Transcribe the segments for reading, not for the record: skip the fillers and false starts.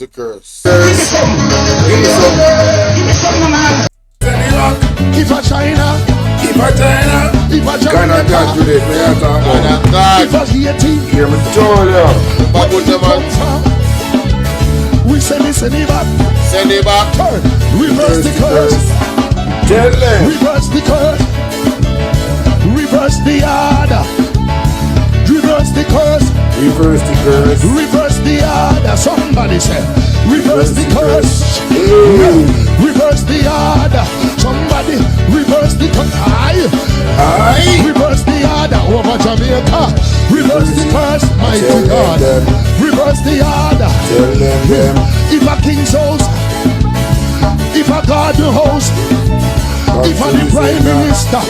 The curse. If a China, If a China, if a Ghana God Jamaica, today, we are talking about. if a Haiti, Hear me told you. But where with we the come man, from, we send it back, send it back. turn, reverse the curse, Tell them. reverse the curse, reverse the order, reverse the curse, Reverse the curse. reverse the order. Somebody say, reverse the curse, Hey. reverse the order. Somebody reverse the curse. Aye. Aye. Reverse the order over Jamaica. Reverse the curse, mighty Tell God. them. Reverse the order. Tell them. If a king's house, if a garden house, if a the prime minister,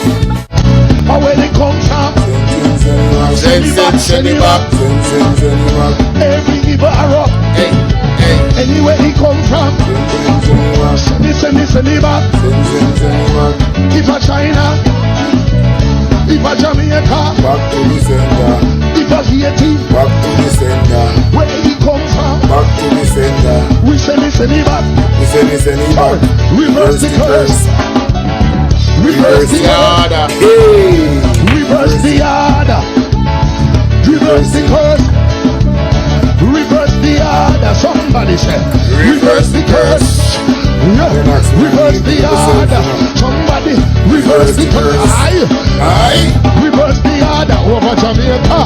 or where they come from, Send it back. Send it back. every evil arrow, Hey, hey. anywhere he come from, send it back. If a China, if a Jamaica, Back to the sender. if a Haiti, Back to the sender. where he come from, Back to the sender. we send it back. We send it back. Reverse the curse. Reverse the order. Hey. Reverse the order. Reverse the curse. Reverse the order. Somebody say, reverse the curse. Yeah. Reverse the order. Somebody reverse the curse. Aye. Aye. Reverse the order over Jamaica.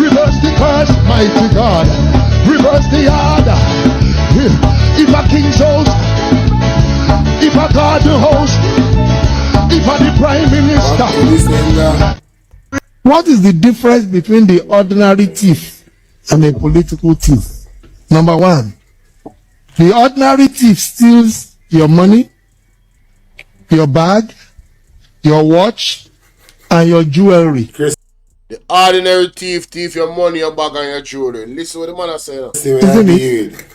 Reverse the curse, mighty God. Reverse the order. If a king's house, if a garden house, if a the prime Back to minister. the sender. What is the difference between the ordinary thief and a political thief? Number one, the ordinary thief steals your money, your bag, your watch, and your jewelry. The ordinary thief your money, your bag, and your jewelry. Listen what the man has said. See what Isn't I it? did.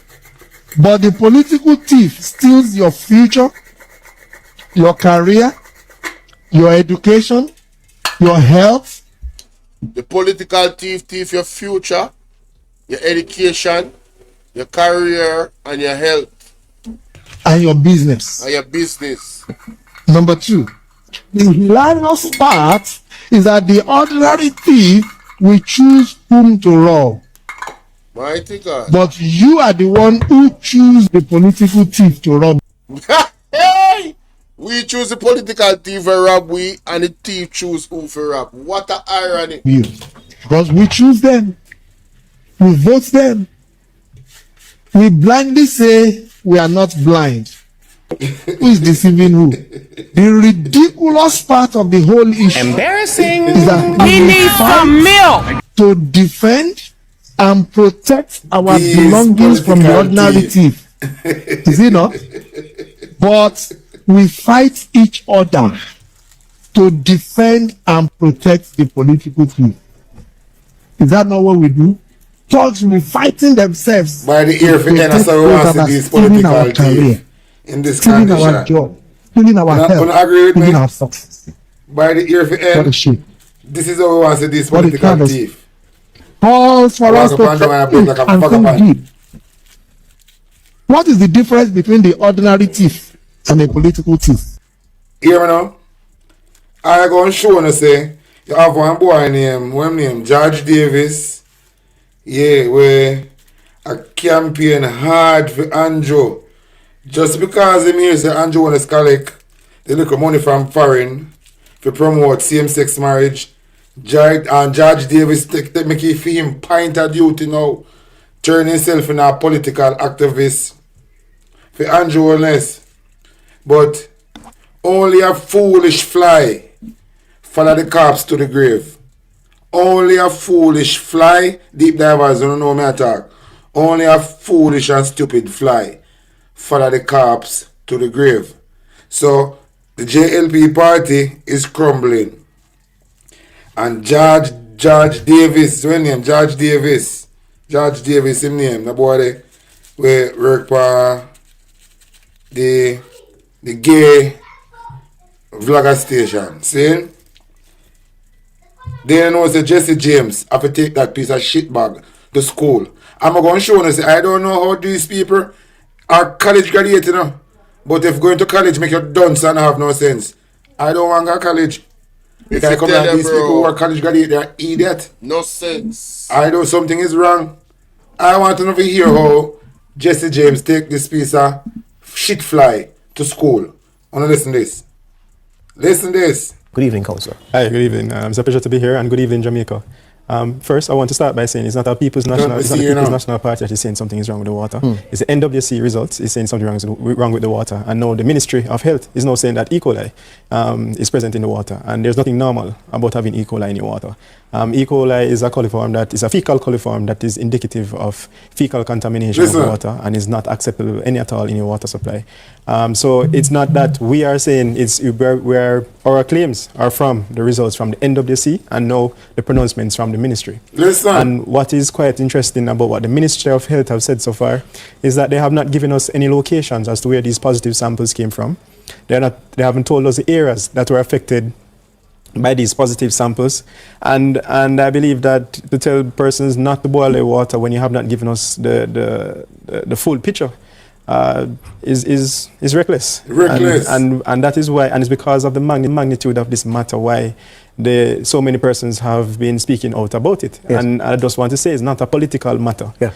But the political thief steals your future, your career, your education, your health, The political thief your future, your education, your career, and your health, and your business. and your business. Number two, the hilarious part is that the ordinary thief will choose whom to rob. Mighty God. But you are the one who choose the political thief to rob Hey! We choose the political thief for rob we, and the thief choose who for rob. What a irony. you. Because we choose them. We vote them. We blindly say we are not blind. Who is deceiving who? The ridiculous part of the whole issue Embarrassing. is that He needs some milk. to defend and protect our These belongings from the political ordinary thief. Is it not? But we fight each other to defend and protect the political thief. Is that not what we do? Thugs will be fighting themselves By the ear for to end, protect so we those want to that are see this stealing our political career, thief in this stealing our condition. job, stealing our Wanna health, agree with stealing me? our success. By the ear for What a end, shame. this is how we want to see this What a political travesty. thief. Calls for Walk us up to and down and think break like a and think vagabond. deep. What is the difference between the ordinary thief and a political thief? Hear me now? I go and show you say, you have one boy named George Davis. Yeah, where a campaign hard for Andrew. Just because him here say Andrew want to collect the little money from foreign to promote same-sex marriage. George Davis make it for him point of duty now. Turn himself in a political activist for Andrew Wellness. But only a foolish fly follow the cops to the grave. Only a foolish fly, deep divers don't know me attack. Only a foolish and stupid fly follow the cops to the grave. So the JLP party is crumbling. And George Davis, what name? George Davis, his name, the boy there, we work for the gay vlogger station. See? They know say Jesse James have to take that piece of shit bag to school I'm going to show you, say, I don't know how these people are college graduates, you know. But if going to college make you dunce and have no sense, I don't want to go to college. If Because you come tell like them, these people who bro, are college graduates, they are idiot. no sense. I know something is wrong. I want to know if you hear how Jesse James take this piece of shit fly to school. I want to listen to this. Listen to this. Good evening, Councillor. Hi, good evening. It's a pleasure to be here, and good evening, Jamaica. First, I want to start by saying it's not a People's National Party that is saying something is wrong with the water. It's the NWC results is saying something wrong with the water. And now the Ministry of Health is now saying that E. coli is present in the water. And there's nothing normal about having E. coli in your water. E. coli is a coliform that is a fecal coliform that is indicative of fecal contamination of water and is not acceptable any at all in your water supply. So it's not that we are saying it's where our claims are from the results from the NWC and now the pronouncements from the ministry. Listen. And what is quite interesting about what the Ministry of Health have said so far is that they have not given us any locations as to where these positive samples came from. They haven't told us the areas that were affected by these positive samples, and I believe that to tell persons not to boil their water when you have not given us the full picture is reckless. Reckless. And that is why, and it's because of the magnitude of this matter why so many persons have been speaking out about it. Yes. And I just want to say it's not a political matter. Yeah.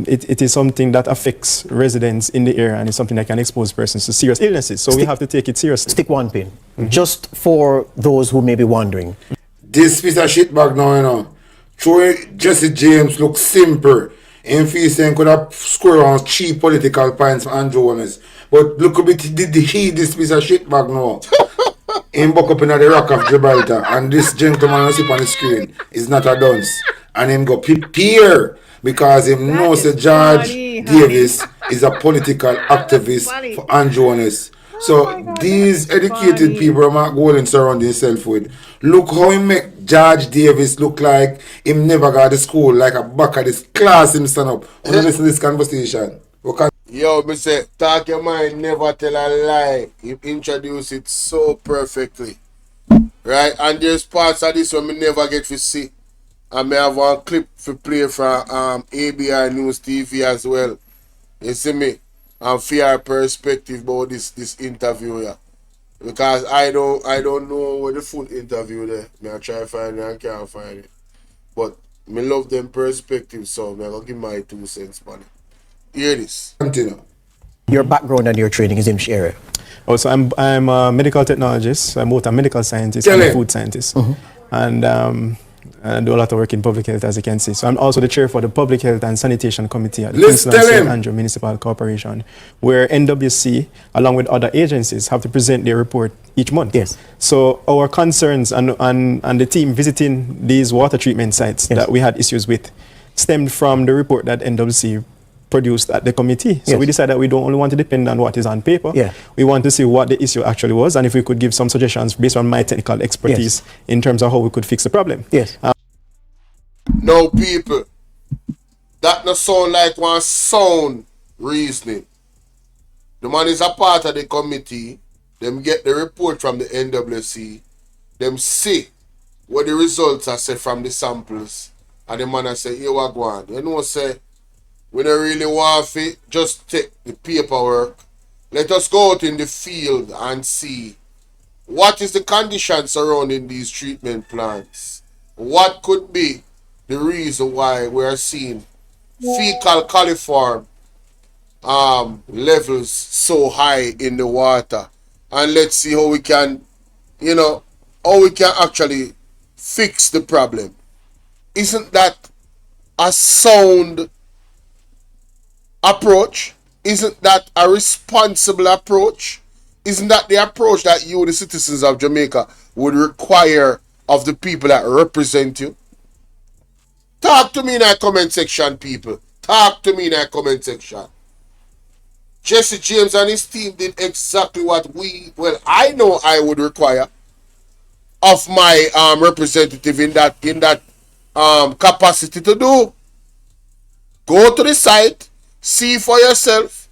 It is something that affects residents in the area, and it's something that can expose persons to serious illnesses. So we have to take it seriously. Stick one pin. Just for those who may be wondering. This piece of shit bag now, you know. Showing Jesse James look simple. In fees saying could have scored on cheap political points for Andrew Gomez. But look a bit, did he this piece of shit bag now? Him buck up in the Rock of Gibraltar, and this gentleman who sit on the screen is not a dunce. And him go prepare because him knows that George Davis is a political activist for Andrew Gomez. So these educated people are not going surrounding himself with. Look how he make George Davis look like him never got to school, like a back of this class him stand up. When you listen to this conversation. Yo, me say, talk your mind, never tell a lie. You introduce it so perfectly. Right? And there's parts of this where me never get to see. And me have one clip to play from ABR News TV as well. You see me? And fair perspective about this interview here. Because I don't know where the full interview there. Me I try to find it and can't find it. But me love them perspective, so me I gonna give my 2 cents on it. Hear this. Continue. Your background and your training is in which area? Also, I'm a medical technologist. I'm both a medical scientist and a food scientist. And I do a lot of work in public health, as you can see. So I'm also the chair for the Public Health and Sanitation Committee at the St. Andrew Municipal Corporation, where NWC, along with other agencies, have to present their report each month. Yes. So our concerns and the team visiting these water treatment sites that we had issues with stemmed from the report that NWC produced at the committee. So we decided that we don't only want to depend on what is on paper. We want to see what the issue actually was, and if we could give some suggestions based on my technical expertise in terms of how we could fix the problem. No, people, that no sound like one sound reasoning. The man is a part of the committee. Them get the report from the NWC. Them see what the results are say from the samples. And the man I say, here we go on. You know, say, we don't really want to just take the paperwork. Let us go out in the field and see what is the condition surrounding these treatment plants. What could be the reason why we are seeing fecal coliform levels so high in the water. And let's see how we can, how we can actually fix the problem. Isn't that a sound approach? Isn't that a responsible approach? Isn't that the approach that you, the citizens of Jamaica, would require of the people that represent you? Talk to me in that comment section, people. Talk to me in that comment section. Jesse James and his team did exactly what I know I would require of my representative in that capacity to do. Go to the site, see for yourself,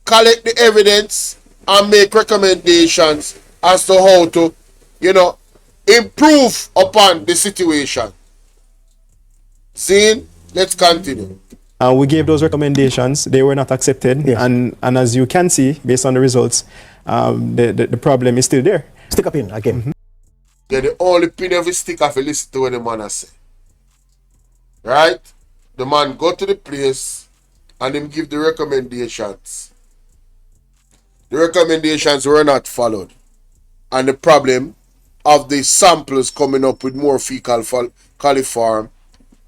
collect the evidence, and make recommendations as to how to, improve upon the situation. Zane, let's continue. We gave those recommendations. They were not accepted. Yes. And as you can see, based on the results, the problem is still there. Stick up in again. Yeah, the only pin of his stick if you listen to what the man has say. Right? The man go to the place and him give the recommendations. The recommendations were not followed. And the problem of the samples coming up with more fecal coliform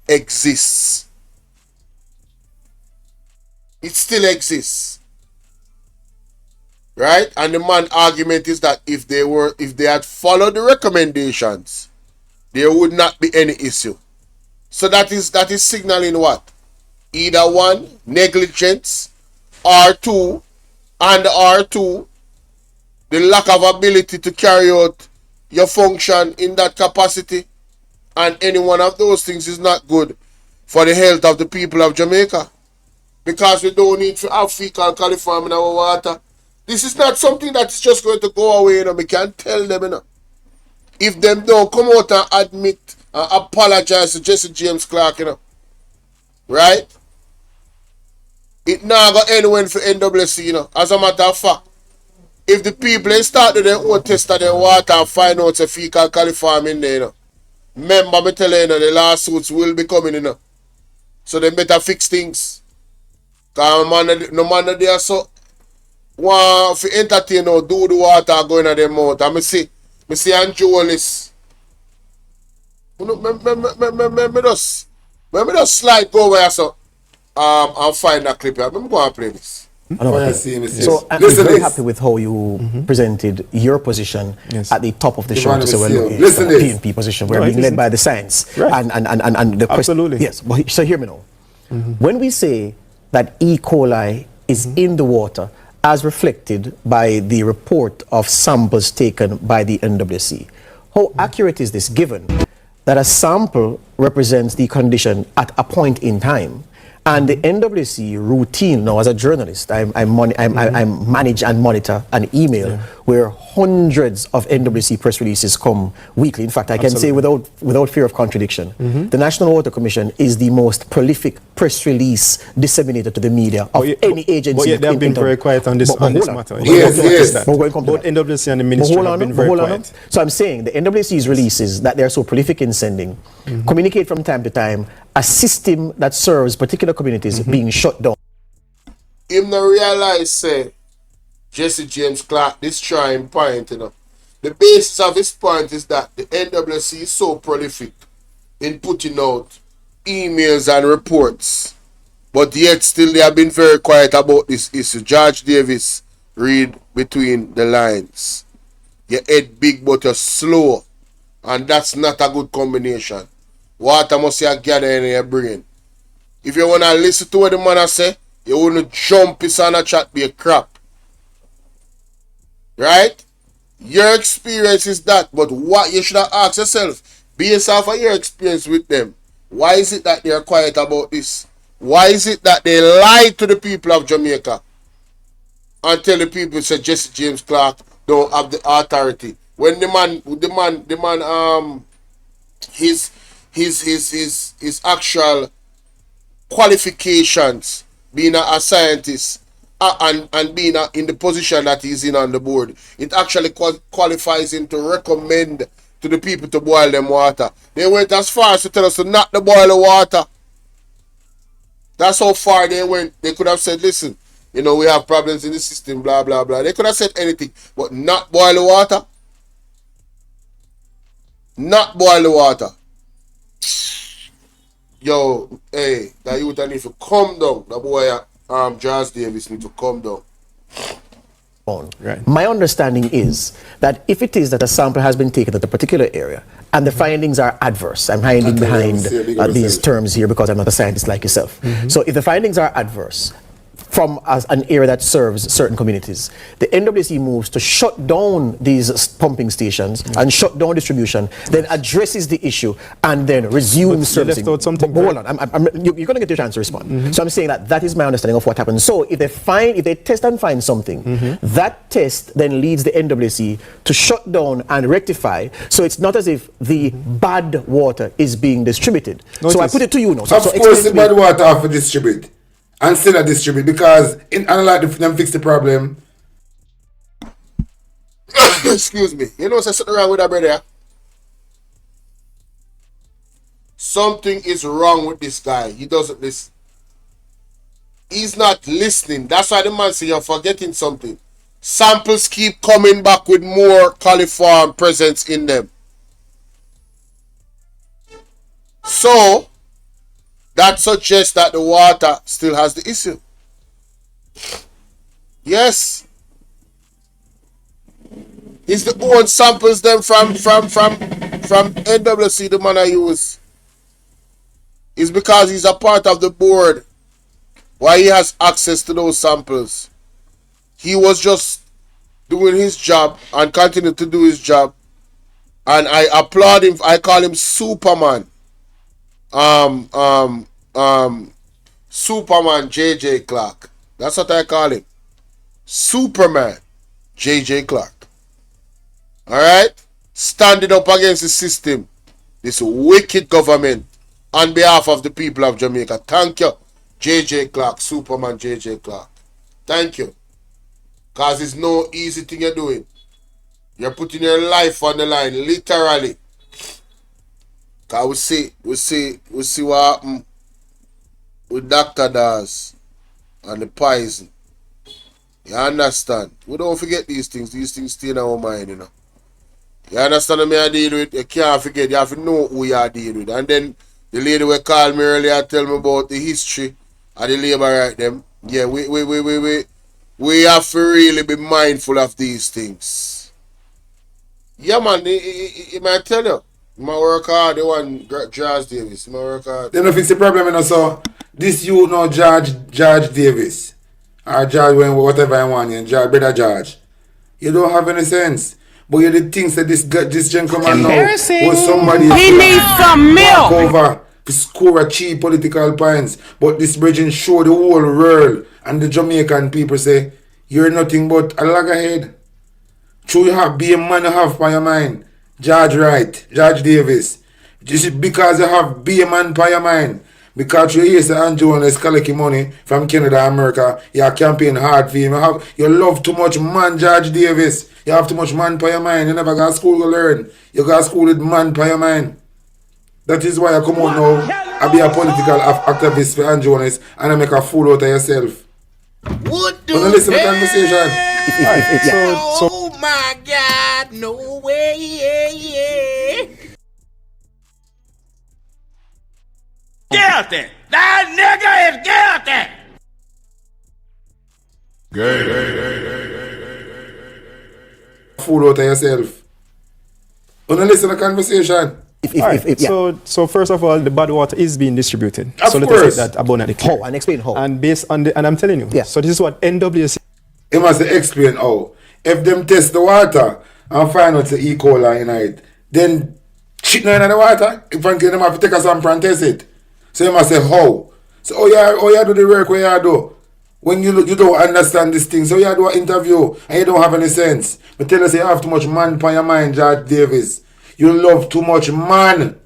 exists. It still exists. Right? And the man's argument is that if they had followed the recommendations, there would not be any issue. So that is signaling what? Either one, negligence, or two, the lack of ability to carry out your function in that capacity. And any one of those things is not good for the health of the people of Jamaica. Because we don't need to have fecal coliform in our water. This is not something that is just going to go away, We can't tell them, If them don't come out and admit and apologize to Jesse James Clarke, Right? It now go anywhere for NWC, As a matter of fact, if the people start to their own test of their water and find out a fecal coliform in there, Remember me telling you, the lawsuits will be coming, So they better fix things. Because no man there so want to entertain or do the water going in their mouth. And I see Andrew Wallace. Me just slide go where so I'll find that clip. I'm going to play this. So I'm very happy with how you presented your position at the top of the show. So PNP position. We're being led by the science. Right. And the Absolutely. Yes, but so hear me now. When we say that E. coli is in the water, as reflected by the report of samples taken by the NWC, how accurate is this given that a sample represents the condition at a point in time? And the NWC routine, now as a journalist, I manage and monitor an email where hundreds of NWC press releases come weekly. In fact, I can say without fear of contradiction, the National Water Commission is the most prolific press release disseminator to the media of any agency. But yet they have been very quiet on this matter. Yes. Both NWC and the ministry have been very quiet. So I'm saying the NWC's releases that they're so prolific in sending communicate from time to time a system that serves particular communities being shut down. Him no realize say Jesse James Clarke destroying point, The basis of his point is that the NWC is so prolific in putting out emails and reports, but yet still they have been very quiet about this issue. George Davis, read between the lines. Your head big but you're slow, and that's not a good combination. Water must you gather in your brain. If you want to listen to what the man say, you want to jump his on a chat be a crap. Right? Your experience is that, but what you should have asked yourself, based off of your experience with them, why is it that they are quiet about this? Why is it that they lie to the people of Jamaica and tell the people say Jesse James Clarke don't have the authority? When the man his actual qualifications, being a scientist and being in the position that he's in on the board, it actually qualifies him to recommend to the people to boil them water. They went as far as to tell us to not to boil the water. That's how far they went. They could have said, listen, we have problems in the system, blah, blah, blah. They could have said anything, but not boil the water. Not boil the water. Yo, hey, that youth need to calm down. That boy, Charles Davis need to calm down. Right. My understanding is that if it is that a sample has been taken at a particular area and the findings are adverse, I'm hiding behind these terms here because I'm not a scientist like yourself. So if the findings are adverse, from as an area that serves certain communities. The NWC moves to shut down these pumping stations and shut down distribution, then addresses the issue and then resumes servicing. You left out something. But hold on, you're going to get your chance to respond. So I'm saying that is my understanding of what happened. So if they test and find something, that test then leads the NWC to shut down and rectify. So it's not as if the bad water is being distributed. No, so I put it to you now. Of course, the bad water have to distribute. And still not distribute because unlike them fix the problem. Excuse me. You know what's something wrong with that brother? Something is wrong with this guy. He doesn't listen. He's not listening. That's why the man say you're forgetting something. Samples keep coming back with more coliform presence in them. So that suggests that the water still has the issue. Yes. It's the own samples them from NWC the man I use. It's because he's a part of the board. Why he has access to those samples. He was just doing his job and continued to do his job. And I applaud him. I call him Superman. Superman JJ Clark. That's what I call him. Superman JJ Clark. Alright? Standing up against the system. This wicked government on behalf of the people of Jamaica. Thank you, JJ Clark. Superman JJ Clark. Thank you. Because it's no easy thing you're doing. You're putting your life on the line, literally. Cause we see what happened with Dr. Daz and the poison. You understand? We don't forget these things. These things stay in our mind, you know. You understand what I deal with? You can't forget. You have to know who you are dealing with. And then the lady will call me earlier and tell me about the history of the labor right them. Yeah, we have to really be mindful of these things. Yeah, man, I might tell you. My work hard, the one George Davis. My work hard. They don't fix the problem, you know, so this you know George Davis. Or George whatever I want, you George, brother George. You don't have any sense. But you the things that this gentleman now was somebody He needs some milk. over to score a cheap political points. But this bridging show the whole world and the Jamaican people say, you're nothing but a loggerhead. True, you have be a man you have by your mind. George Wright, George Davis. Just because you have be a man by your mind. Because you hear Andrew and is collecting money from Canada, America, you are campaigning hard for him. You love too much man, George Davis. You have too much man by your mind. You never got school to learn. You got school with man by your mind. That is why I come out now. I be a political activist for Andrew and I make a fool out of yourself. What do you listen to the conversation? Oh my God, no way. Guilty. That nigga is guilty. Fool out of yourself. You listen to the conversation. So first of all, the bad water is being distributed. Of so course. let us say that abundantly clear. How? And explain how. And based on and I'm telling you. Yeah. So this is what NWC. He must explain how. If them test the water and find out the E. coli in it, then shit no in the water. If I them have to take a sample and test it. So you must say how. So how you do the work where you do. When you don't understand this thing, so you do an interview and you don't have any sense. But tell us you have too much man upon your mind, George Davis. You love too much man.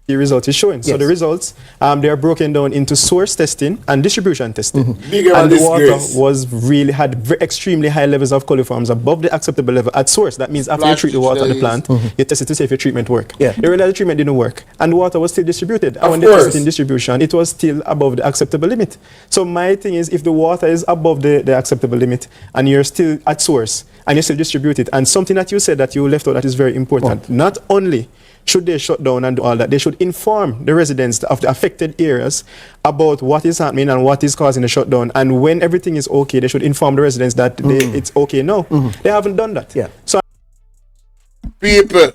The result is showing. So the results, they are broken down into source testing and distribution testing. Bigger and than the water disgrace. was had extremely high levels of coliforms above the acceptable level at source. That means after you treat the water at the plant, you test it to see if your treatment worked. Yeah. They realized the treatment didn't work, and the water was still distributed. And Of when they course. tested in distribution, it was still above the acceptable limit. So my thing is, if the water is above the acceptable limit, and you're still at source, and you still distribute it, and something that you said that you left out that is very important, not only should they shut down and do all that, they should inform the residents of the affected areas about what is happening and what is causing the shutdown. And when everything is okay, they should inform the residents that it's okay now. They haven't done that. Yeah. So People,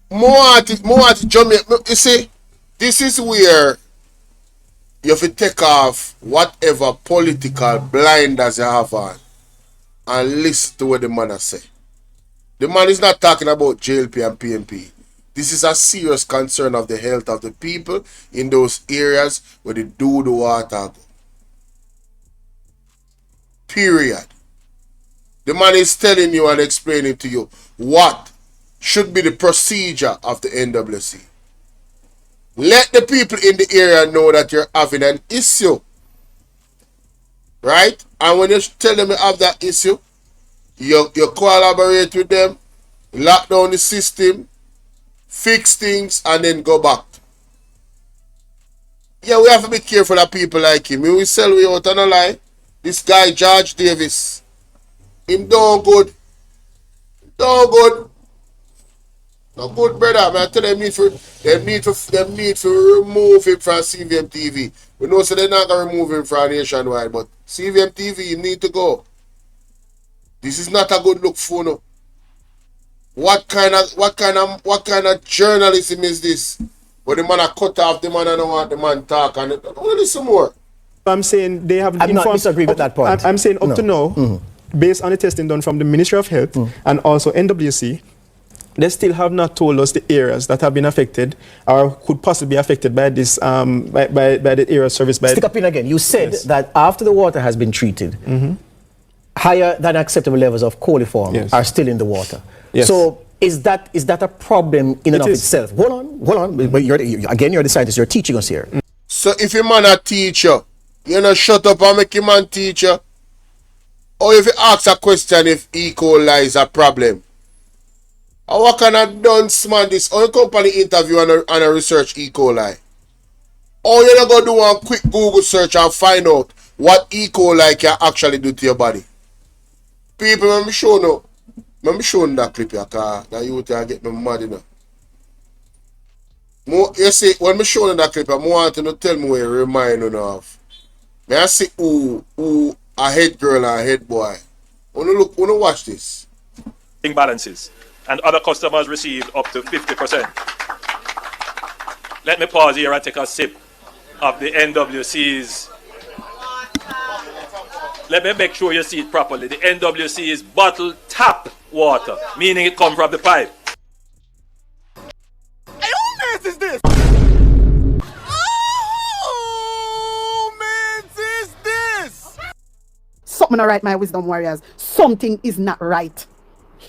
more at Jamaica. You see, this is where you have to take off whatever political blinders you have on and listen to what the man has say. The man is not talking about JLP and PNP. This is a serious concern of the health of the people in those areas where they do the water go. Period. The man is telling you and explaining to you what should be the procedure of the NWC. Let the people in the area know that you're having an issue. Right? And when you tell them you have that issue, you collaborate with them, lock down the system, fix things, and then go back. Yeah, we have to be careful of people like him. We will sell we out on a lie. This guy, George Davis, him don't good. Don't good. No good, brother. Man, I tell them need to remove him from CVM TV. We know so they're not gonna remove him from Nationwide, but CVM TV, you need to go. This is not a good look for no. What kind of journalism is this? But the man a cut off the man and don't want the man talk and listen more. I'm saying they have. I'm not disagree with that point. I'm saying up to now, based on the testing done from the Ministry of Health and also NWC, they still have not told us the areas that have been affected or could possibly be affected by this by the area service. By Stick up in again. You said that after the water has been treated, higher than acceptable levels of coliform are still in the water. Yes. So is that a problem in and of itself? Hold on. But you're the scientist. You're teaching us here. So if a man a teacher, you know, shut up and make him man teacher. Or if you ask a question if E. coli is a problem. Or what kind of dunce man this? Or a company interview and a research E. coli. Or you're not going to do one quick Google search and find out what E. coli can actually do to your body. People, let me show you. Let me show you that clip here, because that you will get me mad, you know. You see, when I show you that clip, I want you to tell me what it reminds you of. May I see who a head girl and a head boy. When you watch this. Balances and other customers received up to 50%. Let me pause here and take a sip of the NWC's. Let me make sure you see it properly. The NWC is bottled tap water, meaning it comes from the pipe. Hey, who mans is this? Who mans is this? Something not right, my wisdom warriors. Something is not right.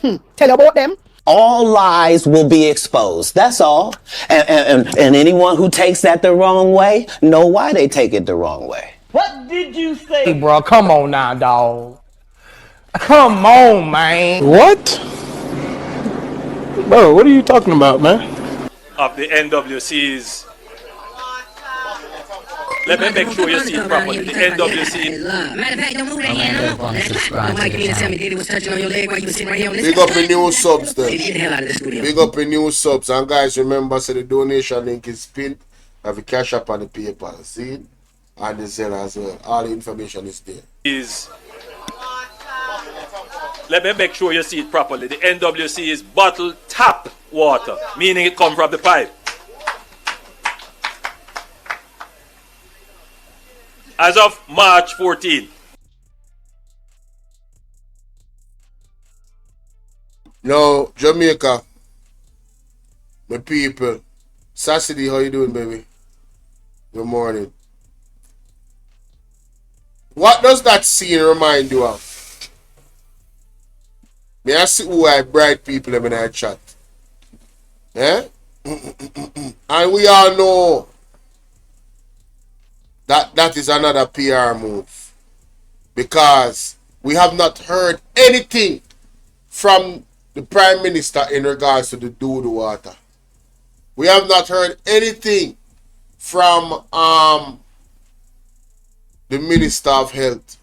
Tell you about them. All lies will be exposed. That's all. And anyone who takes that the wrong way, know why they take it the wrong way. What did you say? Hey, bro, come on now, dog. Come on, man. What? Bro, what are you talking about, man? Of the NWC's. Let me make sure you see it properly. The NWC. Matter of fact, don't move that hand. Don't Mike in tell me Diddy was touching on your leg while you were sitting right here on this. Big up in new subs then. Get the hell out of the studio. Big up in new subs. And guys, remember, so the donation link is pinned. Have a cash up on the PayPal. See it? And the Zelle as well. All the information is there. Let me make sure you see it properly. The NWC is bottled tap water, meaning it comes from the pipe. As of March 14. Now, Jamaica, my people. Sassy, how you doing, baby? Good morning. What does that scene remind you of? May I see who I bright people in I chat? Eh? And we all know that is another PR move. Because we have not heard anything from the Prime Minister in regards to the do the water. We have not heard anything from the Minister of Health.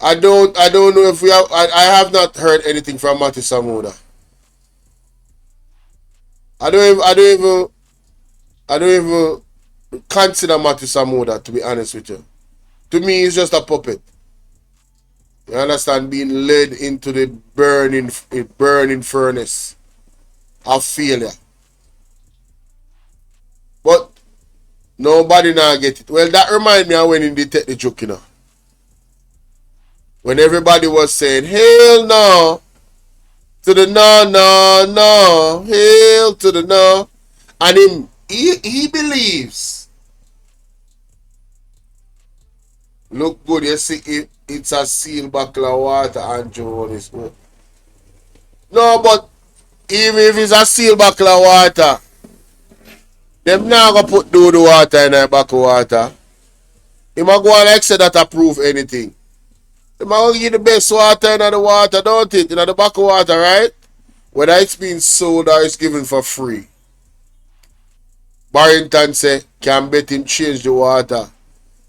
I don't know if we have. I have not heard anything from Matthew Samuda. I don't even consider Matthew Samuda, to be honest with you. To me, he's just a puppet. You understand? Being led into the burning furnace of failure. But Nobody now get it. Well, that remind me of when they take the joke, you know. When everybody was saying, hell no, to the no, hell to the no. And he believes. Look good, you see it's a seal buckle of water and Jones. No, but even if it's a seal buckle of water, them not gonna put do the water in a buckle of water. He might go on like say that approve anything. They might gonna give the best water in the water, don't it? In the buckle of water, right? Whether it's being sold or it's given for free. Barrington say, can bet him change the water.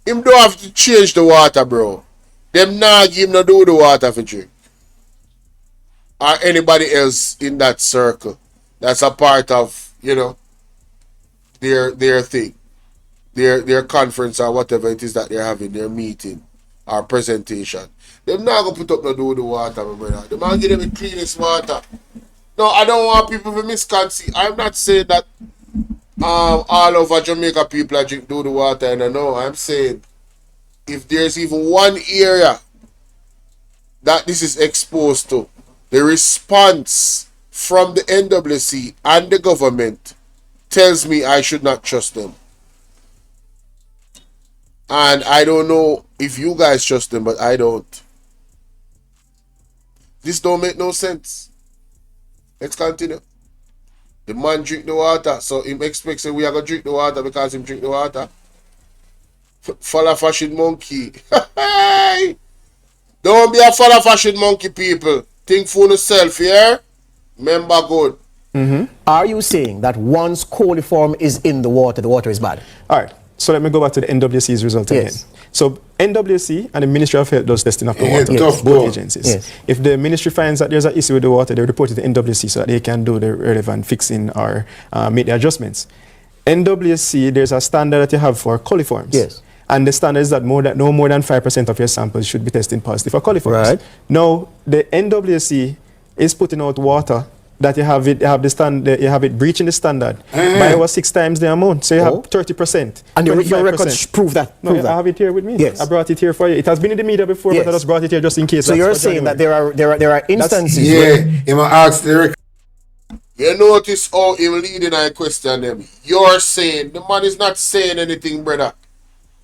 Him don't have to change the water, bro. Them not give him no do the water for drink. Or anybody else in that circle. That's a part of, you know, their thing. Their conference or whatever it is that they're having, their meeting or presentation. Them not gonna put up no do the water, my brother. Them not give them the cleanest water. No, I don't want people to misconceive. I'm not saying that all over Jamaica people are drink do the water, and I know. I'm saying if there's even one area that this is exposed to, the response from the NWC and the government tells me I should not trust them. And I don't know if you guys trust them, but I don't. This don't make no sense. Let's continue. The man drink the water, so him expects that we are going to drink the water because him drink the water. Follow fashion monkey. Don't be a follow fashion monkey, people. Think for yourself, yeah? Remember good. Are you saying that once coliform is in the water is bad? All right. So let me go back to the NWC's result again. So NWC and the Ministry of Health does testing of the water, both agencies. Yes. If the ministry finds that there's an issue with the water, they report it to NWC so that they can do the relevant fixing or make the adjustments. NWC, there's a standard that you have for coliforms. Yes. And the standard is that no more than 5% of your samples should be tested positive for coliforms. Right. Now, the NWC is putting out water that you have it breaching the standard by over 6 times the amount. So you have 30%. And your records prove that. No, I have it here with me. Yes. I brought it here for you. It has been in the media before, but I just brought it here just in case. So you're saying that there are instances he might ask the You notice how him leading and question them. You're saying the man is not saying anything, brother.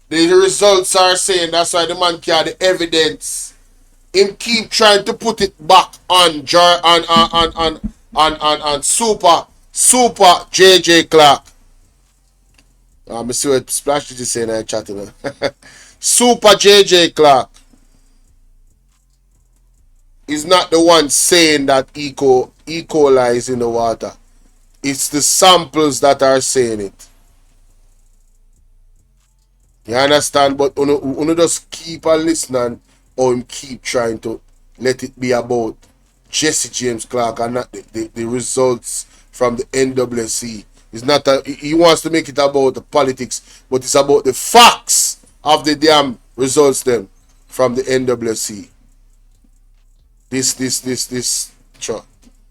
The results are saying that's why the man carry the evidence. Him keep trying to put it back on super JJ Clark. Me see what Splash did say in that chat. Super JJ Clark is not the one saying that E. coli is in the water. It's the samples that are saying it. You understand? But uno just keep on listening or him keep trying to let it be about Jesse James Clark and not the results from the NWC. It's not he wants to make it about the politics, but it's about the facts of the damn results them from the NWC. This sure.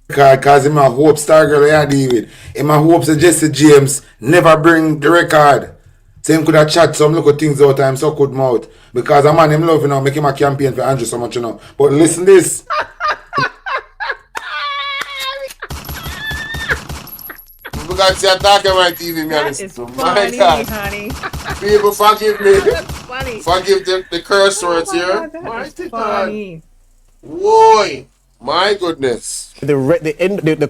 Because him a hope Star Girl yeah, David. Him a hope that Jesse James never bring the record. So him could have chat some little things out of him so could mouth. Because a man him love, you know, make him a campaign for Andrew so much, you know. But listen this. Because you're talking about TV, man. That is funny, honey. People forgive me. That's funny. Forgive the curse words here. That is funny. Whoa. My goodness. The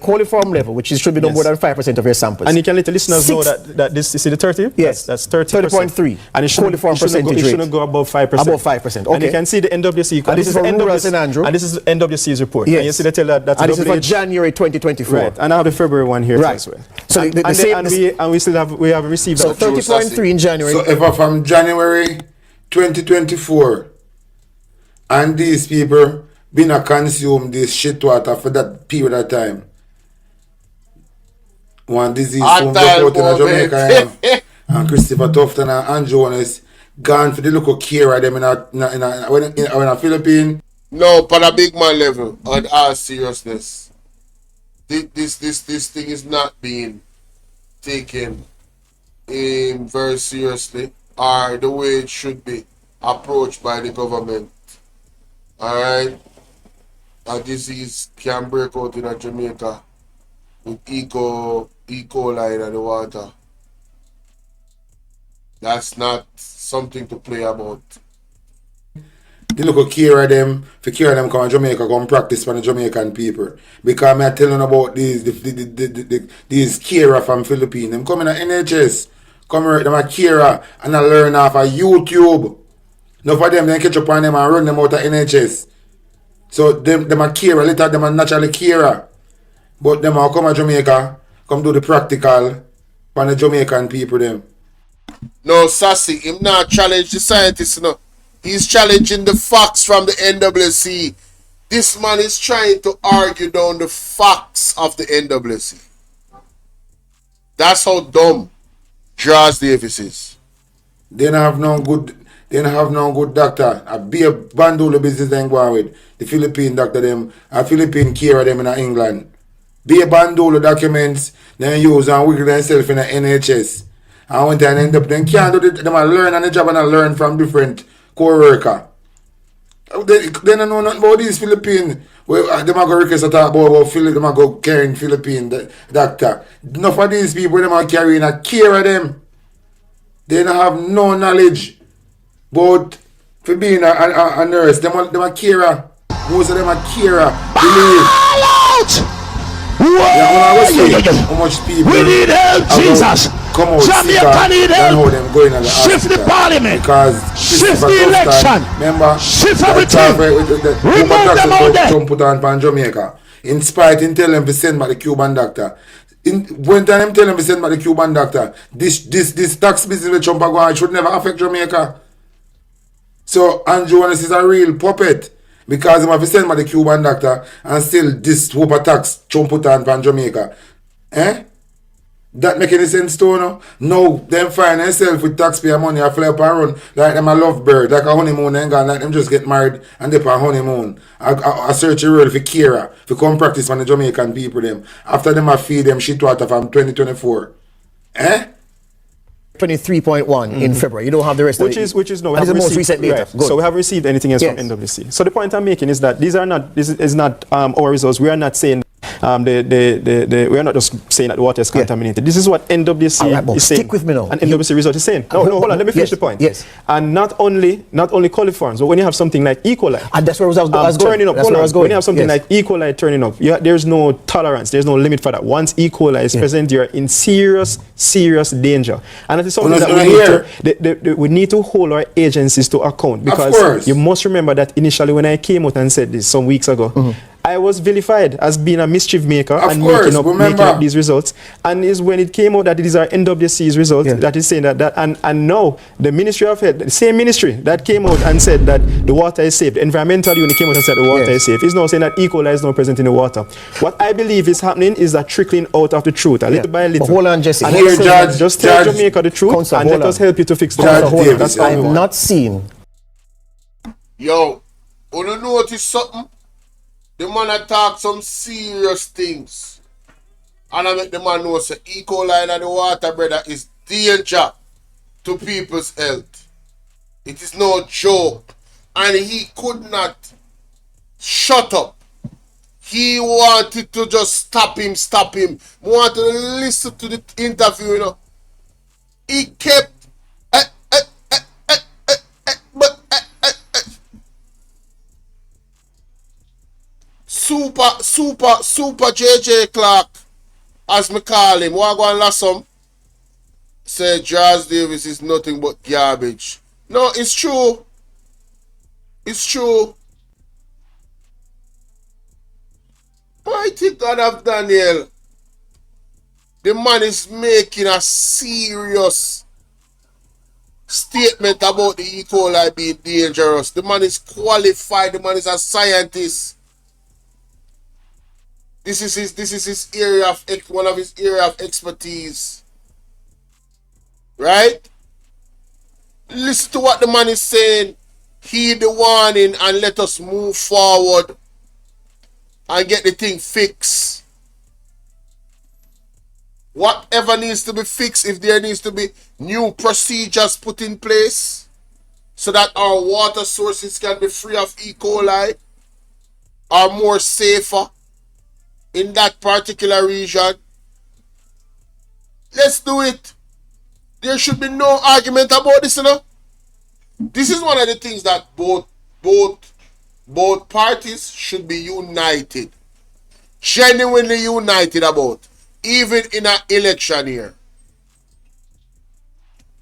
coliform level, which should be no more than 5% of your samples. And you can let the listeners know that this is the 30? Yes. That's 30%. 30.3. And it shouldn't go above 5%. Above 5%. Okay. And you can see the NWC. And this is for rural St. Andrew. And this is NWC's report. Yes. And you see that's and this is for January 2024. Right. And I have the February one here as well. So we have received so 30.3 in January. So ever from January 2024 and these people been a consume this shit water for that period of time. One disease from out in Jamaica and Christopher Tufton and Andrew is gone for the local care of them in a Philippines. No, for a big man level, on all seriousness, this thing is not being taken very seriously, or the way it should be approached by the government. Alright? A disease can break out in Jamaica with E. coli in the water. That's not something to play about. The local care of them, for care of them come to Jamaica, come practice for the Jamaican people. Because I'm telling about these carer from Philippines. Them come in the NHS, come here, them a carer, and I learn off of YouTube. Enough of them, then catch up on them and run them out of NHS. So them a carer, later them a naturally carer. But them all come to Jamaica, come do the practical for the Jamaican people them. No, Sassy, him not challenge the scientists, no. He's challenging the facts from the NWC. This man is trying to argue down the facts of the NWC. That's how dumb Charles Davis is. They don't have no good doctor. A be a bundle of business they go on with. The Philippine doctor them, a Philippine carer them in England. Be a bundle of documents, then use and wiggle themselves in the NHS. And when they end up, they can't do it. They might learn on the job and learn from different co-worker. They don't know nothing about these Philippine. Well, they might go request to talk about Philip, they might go carrying Philippine doctor. Enough of these people, they might carrying a care of them. They don't have no knowledge about for being a nurse. They might carer. Most of them are carer. Believe. How much people we need help, Jesus. Come out Jamaica need help. them going the Shift the parliament. Because shift the election. Remember, shift everything. Remove them out there. Trump put on Jamaica. In spite, in tell them to send back the Cuban doctor. When time tell them to send back the Cuban doctor, this tax business with Trump going should never affect Jamaica. So Andrew Wallace is a real puppet. Because he have to send back the Cuban doctor and still this whoop tax Trump put on Jamaica. That make any sense to you? No? No, them find themselves with taxpayer money and fly up and run like them a lovebird, like a honeymoon and gone, like them just get married and they on honeymoon. I search a role for Kira, for come practice on the Jamaican people them. After them I feed them shit water from 2024. 23.1 in February. You don't have the rest which of is which is no. We that is have the most received, recent data. right. So we haven't received anything else from NWC. So the point I'm making is that these are not. This is not our results. We are not saying. We are not just saying that the water is contaminated. This is what NWC is saying. Stick with me now. And NWC result is saying. No, hold on. Let me finish the point. Yes. And not only coliforms, but when you have something like E. coli, and that's where I was going. Turning up. That's where I was going. When you have something like E. coli turning up, there's no tolerance. There's no limit for that. Once E. coli is present, you're in serious danger. And that is something that we need to hold our agencies to account, because you must remember that initially when I came out and said this some weeks ago. I was vilified as being a mischief maker and making up these results. And is when it came out that these are NWC's results that is saying that and now the Ministry of Health, the same ministry that came out and said that the water is safe, the environmental unit came out and said the water is safe, is now saying that E. coli is now present in the water. What I believe is happening is that trickling out of the truth, a little by little. But hold on, Jesse. And just tell Jamaica the truth and let us help you to fix the water. That's all. I've not seen. Yo, wanna notice something? The man attack some serious things. And I make the man know say E. coli in the water, brother, is danger to people's health. It is no joke. And he could not shut up. He wanted to just stop him. He wanted to listen to the interview, you know. He kept super JJ Clark, as me call him. What I go and last some? Say Charles Davis is nothing but garbage. No, it's true. It's true. Mighty God of Daniel. The man is making a serious statement about the E. coli being dangerous. The man is qualified. The man is a scientist. This is his area of one of his area of expertise. Right? Listen to what the man is saying. Heed the warning and let us move forward and get the thing fixed. whatever needs to be fixed, if there needs to be new procedures put in place so that our water sources can be free of E. coli or more safer in that particular region, let's do it. There should be no argument about this, you know. This is one of the things that both parties should be united, genuinely united about, even in an election year.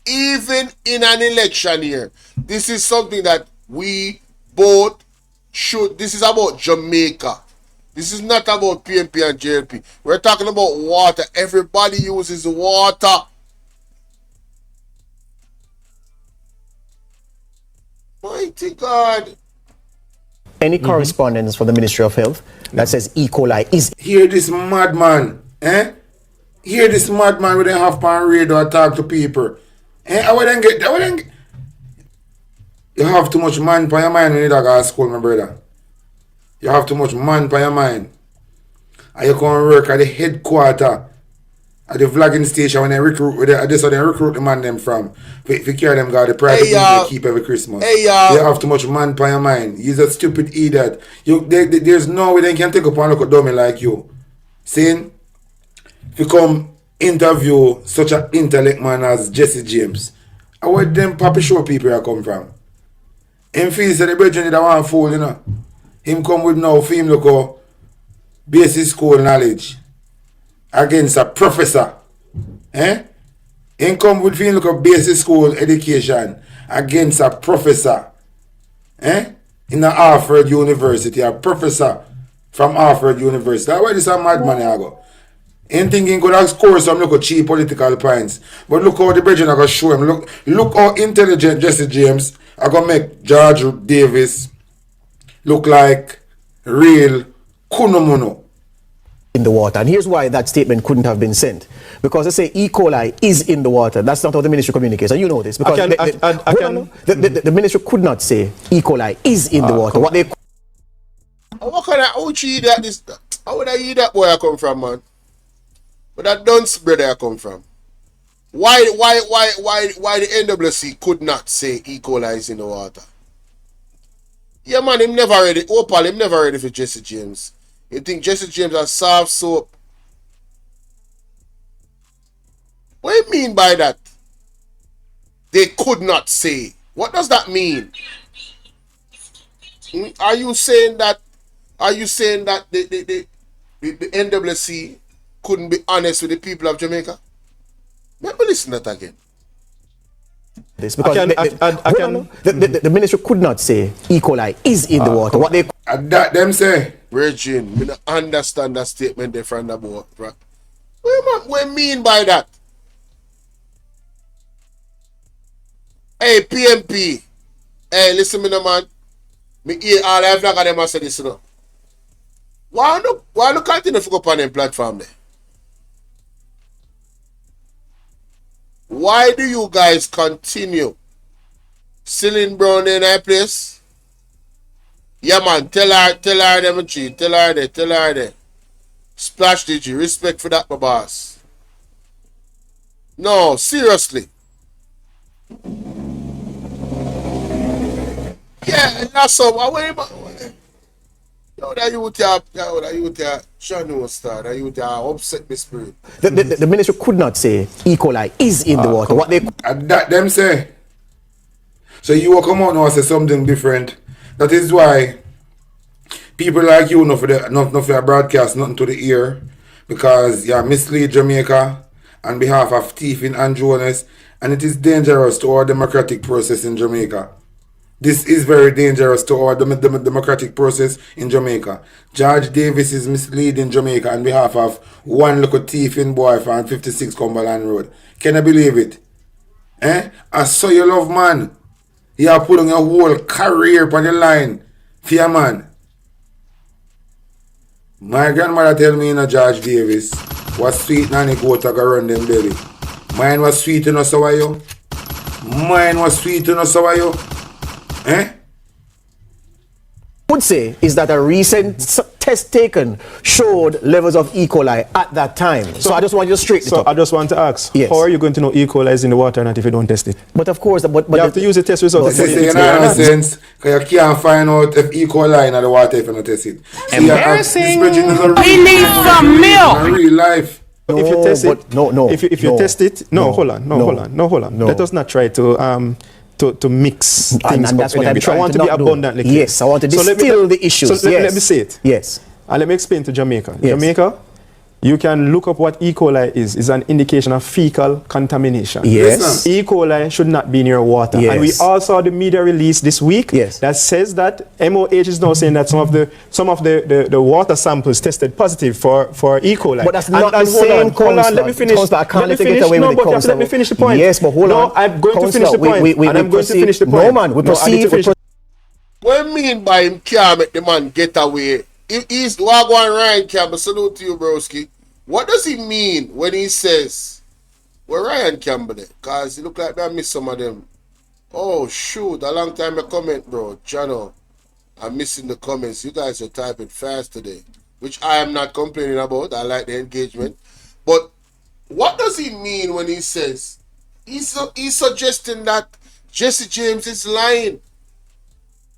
Even in an election year, this is something that we both should. This is about Jamaica. This is not about PNP and JLP. We're talking about water. Everybody uses water. Mighty God. Any correspondence from the Ministry of Health that says E. coli is... Hear this madman, eh? Hear this madman with a half pound radar talk to people. I wouldn't get. You have too much man for your mind when you go to school, my brother. You have too much man for your mind. And you can work at the headquarter at the vlogging station when they recruit. That's how they recruit the man them from. If you carry them, got the private they keep every Christmas. You have too much man for your mind. You're a stupid idiot. There's no way they can take up and look at dummy like you. Saying, if you come interview such an intellect man as Jesse James, I want them Papi Show people where I come from. Him feels that the brethren that want fool, you know. Him come with now for him look at basic school knowledge against a professor. Him come with him look at basic school education against a professor. In a Harvard University, a professor from Harvard University. That's why this a madman I go. Ain't thinking could score some look cheap political points. But look how the brethren are going to show him. Look how intelligent Jesse James are going to make George Davis look like real kunomuno. In the water. And here's why that statement couldn't have been sent. Because they say E. coli is in the water. That's not how the ministry communicates. And you know this. Because the ministry could not say E. coli is in the water. What they... What kind of ouchie that this? How would I eat that boy I come from, man? But that dunce brother I come from. Why the NWC could not say E. coli is in the water? Yeah, man, him never ready. Opal, him never ready for Jesse James. You think Jesse James has soft soap? What do you mean by that? They could not say. What does that mean? Are you saying that? Are you saying that the NWC couldn't be honest with the people of Jamaica? Let me listen to that again. This because the ministry could not say E. coli is in the water. What they that them say, Virgin, me not understand that statement they from the board. Right? What do you mean by that? Hey PMP, hey listen me no man. Me hear all I've not got them say this, you know. Why no continue to go up on them platform there? Why do you guys continue Celine Brown in that place? Yeah man, tell her them cheat, tell her there. Splash DG, respect for that, my boss. No, seriously. Yeah, that's so. That you Shanu star, that you upset my spirit. The ministry could not say E. coli is in the water. What they that them say. So you will come out now and say something different. That is why people like you not for the broadcast nothing to the ear, because you mislead Jamaica on behalf of Stephen and Jonas, and it is dangerous to our democratic process in Jamaica. This is very dangerous to our democratic process in Jamaica. George Davis is misleading Jamaica on behalf of one little thieving boy from 56 Cumberland Road. Can I believe it? I saw you love man. You are putting your whole career on the line for your man. My grandmother tell me, George Davis, was sweet nanny goat to go run them belly. Mine was sweet enough, so are you? Mine was sweet enough, so are you? could say is that a recent test taken showed levels of E. coli at that time. So I just want you to straighten it up. I just want to ask, yes. how are you going to know E. coli is in the water or not if you don't test it? But of course, but you have to use the test results. But you know sense, because you can't find out if E. coli in the water if you don't test it. Embarrassing. We need some milk. In real life. No, if you test it, if you test it, hold on. Let us not try to mix things and that's up. What I'm trying I want to be abundantly clear. Yes, I want to distill the issues. So let me say it. Yes. And let me explain to Jamaica. Yes. Jamaica, you can look up what E. coli is. It's an indication of fecal contamination. Yes. E. coli should not be near water. Yes. And we all saw the media release this week that says that MOH is now saying that some of the water samples tested positive for E. coli. But that's not the same. Hold on, let me finish. I can't let me away with it. Let me finish the point. Yes, but hold on. No, I'm going to finish the point. And I'm going to finish the point. No, man, we proceed. What I mean by him can't make the man get away? He's Wagwan Ryan Campbell, salute to you, broski. What does he mean when he says, where Ryan Campbell? Because it look like I missed some of them. Oh, shoot, a long time I comment, bro. Jano, I'm missing the comments. You guys are typing fast today, which I am not complaining about. I like the engagement. But what does he mean when he says, he's suggesting that Jesse James is lying,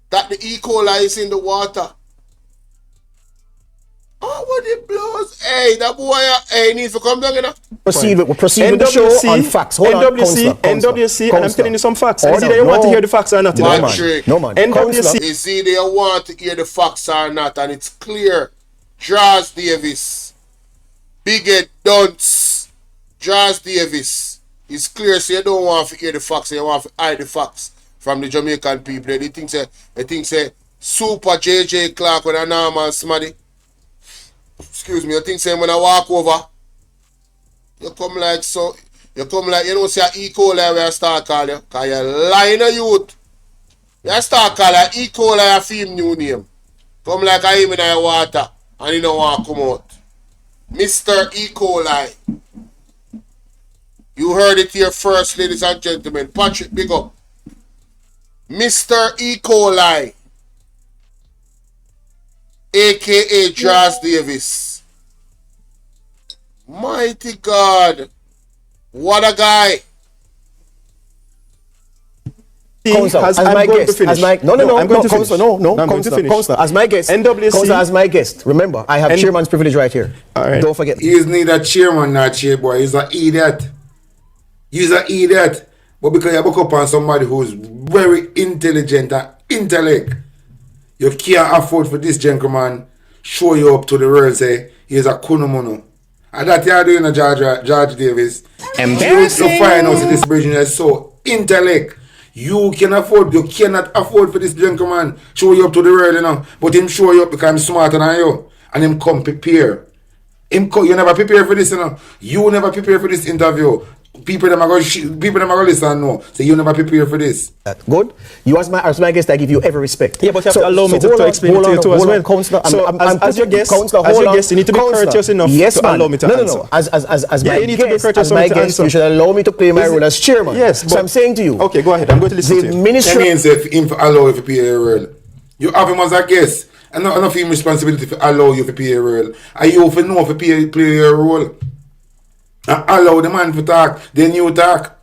that the E. coli is in the water? Oh, what it blows. Hey, that boy, needs to come down, you know? Proceed with the show on facts. Hold on, NWC, and I'm telling you some facts. Is either you want to hear the facts or not? No, man. NWC. Is either you want to hear the facts or not, and it's clear. Jas Davis, Bighead Dunce, Jas Davis. It's clear, so you don't want to hear the facts, you want to hide the facts from the Jamaican people. They think say super JJ Clark with a normal smaddy. Excuse me, I think say when I walk over, you come like so, you come like, you know, say E. coli where I start call you, because you're lying a youth. You start call you E. coli a film new name. Come like I even in your water, and you don't want to come out. Mr. E. coli. You heard it here first, ladies and gentlemen. Patrick, big up. Mr. E. coli, a.k.a. Jas Davis. Mighty God. What a guy. As my guest, as my guest. Remember, I have chairman's privilege right here. All right. Don't forget. He is neither chairman nor chair boy. He's an idiot. He's an idiot. But because you book up on somebody who's very intelligent and intellect, you can't afford for this gentleman show you up to the world say he's a kunomono. And that you are doing a George Davis. Embarrassing. You find out this bridge is so intellect. You cannot afford for this gentleman show you up to the world, you know. But him show you up because I'm smarter than you. And him come prepare. You never prepare for this, you know. You never prepare for this interview. People that are going to listen no. So you never prepare for this. Good. You as my guest, I give you every respect. Yeah, but you have to allow me to explain it to you too as well. Counselor, so as your guest, you need to be courteous enough to allow me to answer. No. As my guest, you should allow me to play my role as chairman. Yes. So I'm saying to you. Okay, go ahead. I'm going to listen to you. That means if him allow you to play a role, you have him as a guest, and not enough him responsibility to allow you to play a role. And you have to know to play your role. And allow the man to talk, then you talk.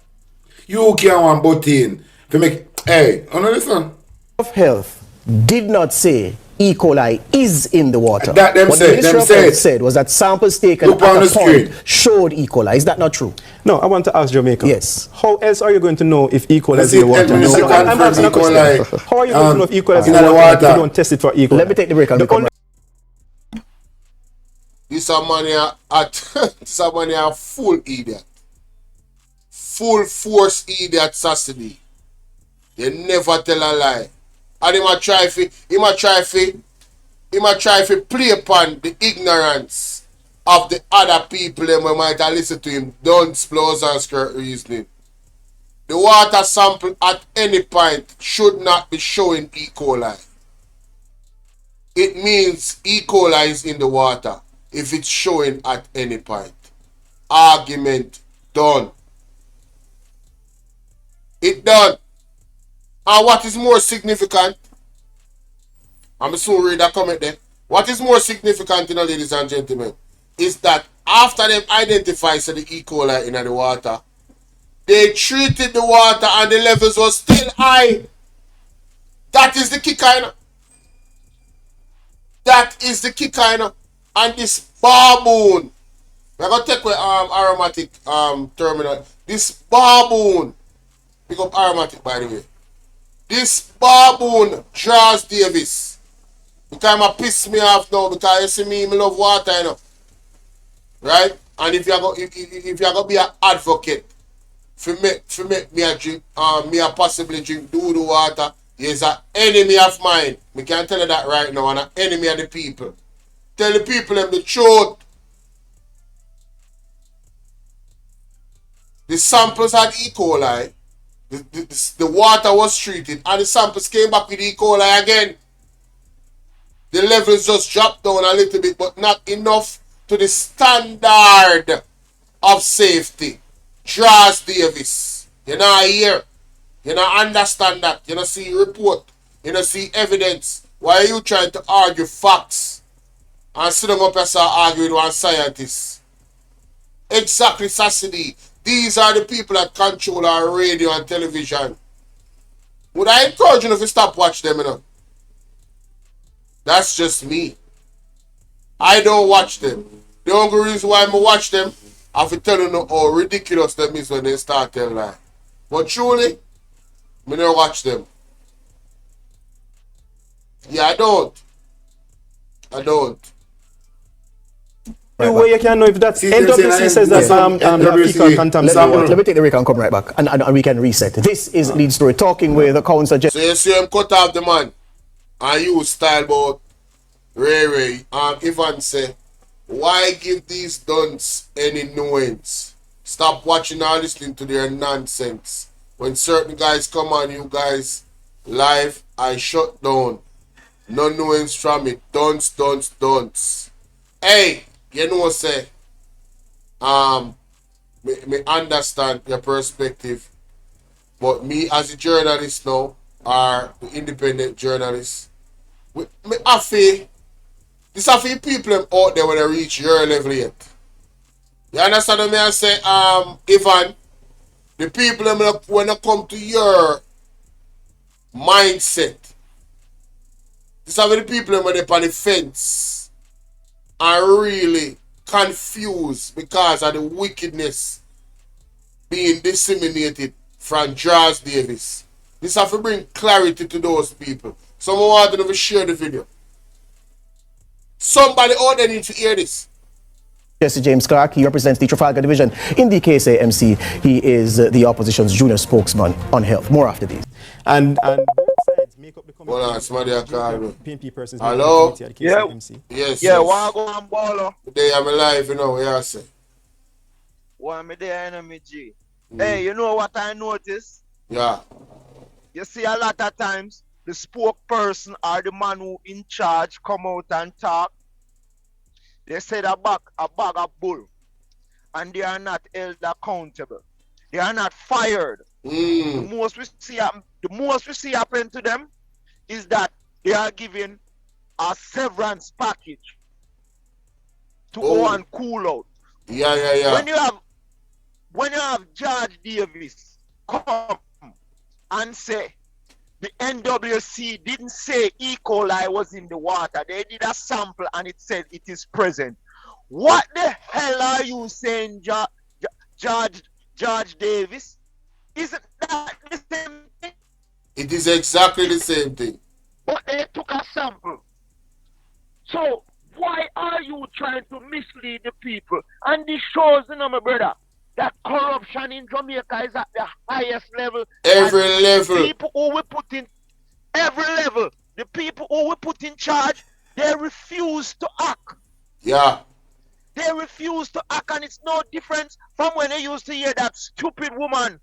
You can't want button to make. Hey, listen. Of Health did not say E. coli is in the water. That them what said. the Ministry of Health said was that samples taken at a point showed E. coli. Is that not true? No, I want to ask Jamaica. Yes. How else are you going to know if E. coli is in the water? I'm asking a question. How are you going to know if E. coli is in the water if you don't test it for E. coli? Let me take the break and come. This a man here full idiot. Full force idiot Sassy. They never tell a lie. And he might try to play upon the ignorance of the other people that might have listened to him. Don't blows and skirt reasoning. The water sample at any point should not be showing E. coli. It means E. coli is in the water if it's showing at any point. Argument done. It done. And what is more significant, I'm soon read that comment there. What is more significant, you know, ladies and gentlemen, is that after them identify the E. coli in the water, they treated the water and the levels was still high. That is the kicker, you know. That is the kicker, you know. And this baboon, we're going to take away aromatic terminal. This baboon, pick up aromatic by the way. This baboon, Charles Davis, because I piss me off now because you see me love water, you know. Right? And if you're going to be an advocate for make me a drink, me a possibly drink doo water, is an enemy of mine. Me can tell you that right now, and an enemy of the people. Tell the people them the truth. The samples had E. coli. The water was treated, and the samples came back with E. coli again. The levels just dropped down a little bit, but not enough to the standard of safety. Charles Davis. You know hear. You know understand that. You know see report. You know see evidence. Why are you trying to argue facts? And sit up and start arguing with one scientist. Exactly, Sassidi. These are the people that control our radio and television. Would I encourage you to stop watching them, you know? That's just me. I don't watch them. The only reason why I watch them, I have to tell you how ridiculous them is when they start telling lie. But truly, I don't watch them. Yeah, I don't. Way you can know if that's NWC says that people contaminate. Let me take the break and come right back, and we can reset. This is Lead Story talking with the council. So you see him cut off the man, and you style about Ray. Ivan say, why give these dunce any nuance? Stop watching or listening to their nonsense. When certain guys come on, you guys live, I shut down. No nuance from it. Dunce. Hey. You know, say, me understand your perspective, but me as a journalist now, or the independent journalist, this are for people out there when they reach your level yet. You understand what I say, Ivan? The people when they come to your mindset, these are the people when they're on the fence. Are really confused because of the wickedness being disseminated from Charles Davis. This have to bring clarity to those people. Someone want to share the video. Somebody out there needs to hear this. Jesse James Clarke, he represents the Trafalgar Division in the KSAMC. He is the opposition's junior spokesman on health. More after these. And make up the committee. Hold on, somebody I call me. PNP persons. Hello? Yeah. Yes. Yeah, what go on, Bolo? Today I'm alive, you know, yeah, I say. What me there, enemy G? Hey, you know what I noticed? Yeah. You see, a lot of times, the spokesperson or the man who in charge come out and talk. They said a bag of bull. And they are not held accountable. They are not fired. The most we see happen to them is that they are given a severance package to go and cool out. Yeah. When you have George Davis come and say the NWC didn't say E. coli was in the water. They did a sample and it said it is present. What the hell are you saying, George Davis? Isn't that the same thing? It is exactly the same thing. But they took a sample. So why are you trying to mislead the people? And this shows, you know, my brother, that corruption in Jamaica is at the highest level. Every level. The people who we put in every level, the people who we put in charge, they refuse to act. Yeah. They refuse to act, and it's no different from when they used to hear that stupid woman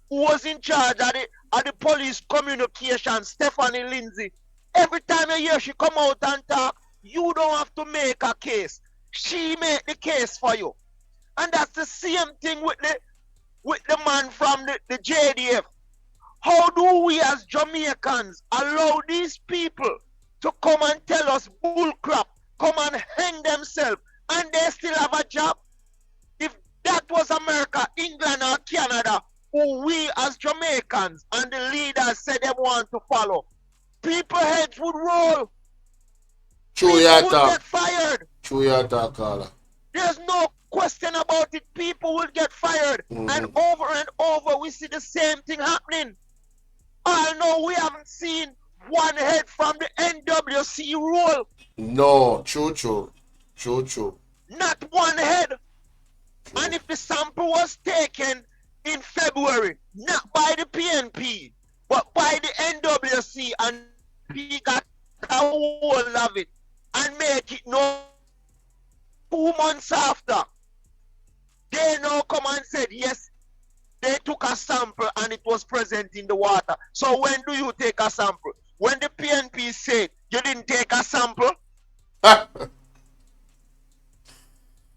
who was in charge of the police communication, Stephanie Lindsay. Every time you hear she come out and talk, you don't have to make a case. She make the case for you. And that's the same thing with the man from the JDF. How do we as Jamaicans allow these people to come and tell us bull crap, come and hang themselves, and they still have a job. If that was America, England, or Canada, who we as Jamaicans and the leaders said they want to follow, people heads would roll. True People your would talk. get fired. True your talk, caller. There's no question about it. People will get fired. And over we see the same thing happening. I know we haven't seen one head from the NWC roll. No, true. Not one head. And if the sample was taken in February, not by the PNP, but by the NWC, and P got a hold of it and make it no 2 months after, they now come and said, yes, they took a sample and it was present in the water. So when do you take a sample? When the PNP said you didn't take a sample?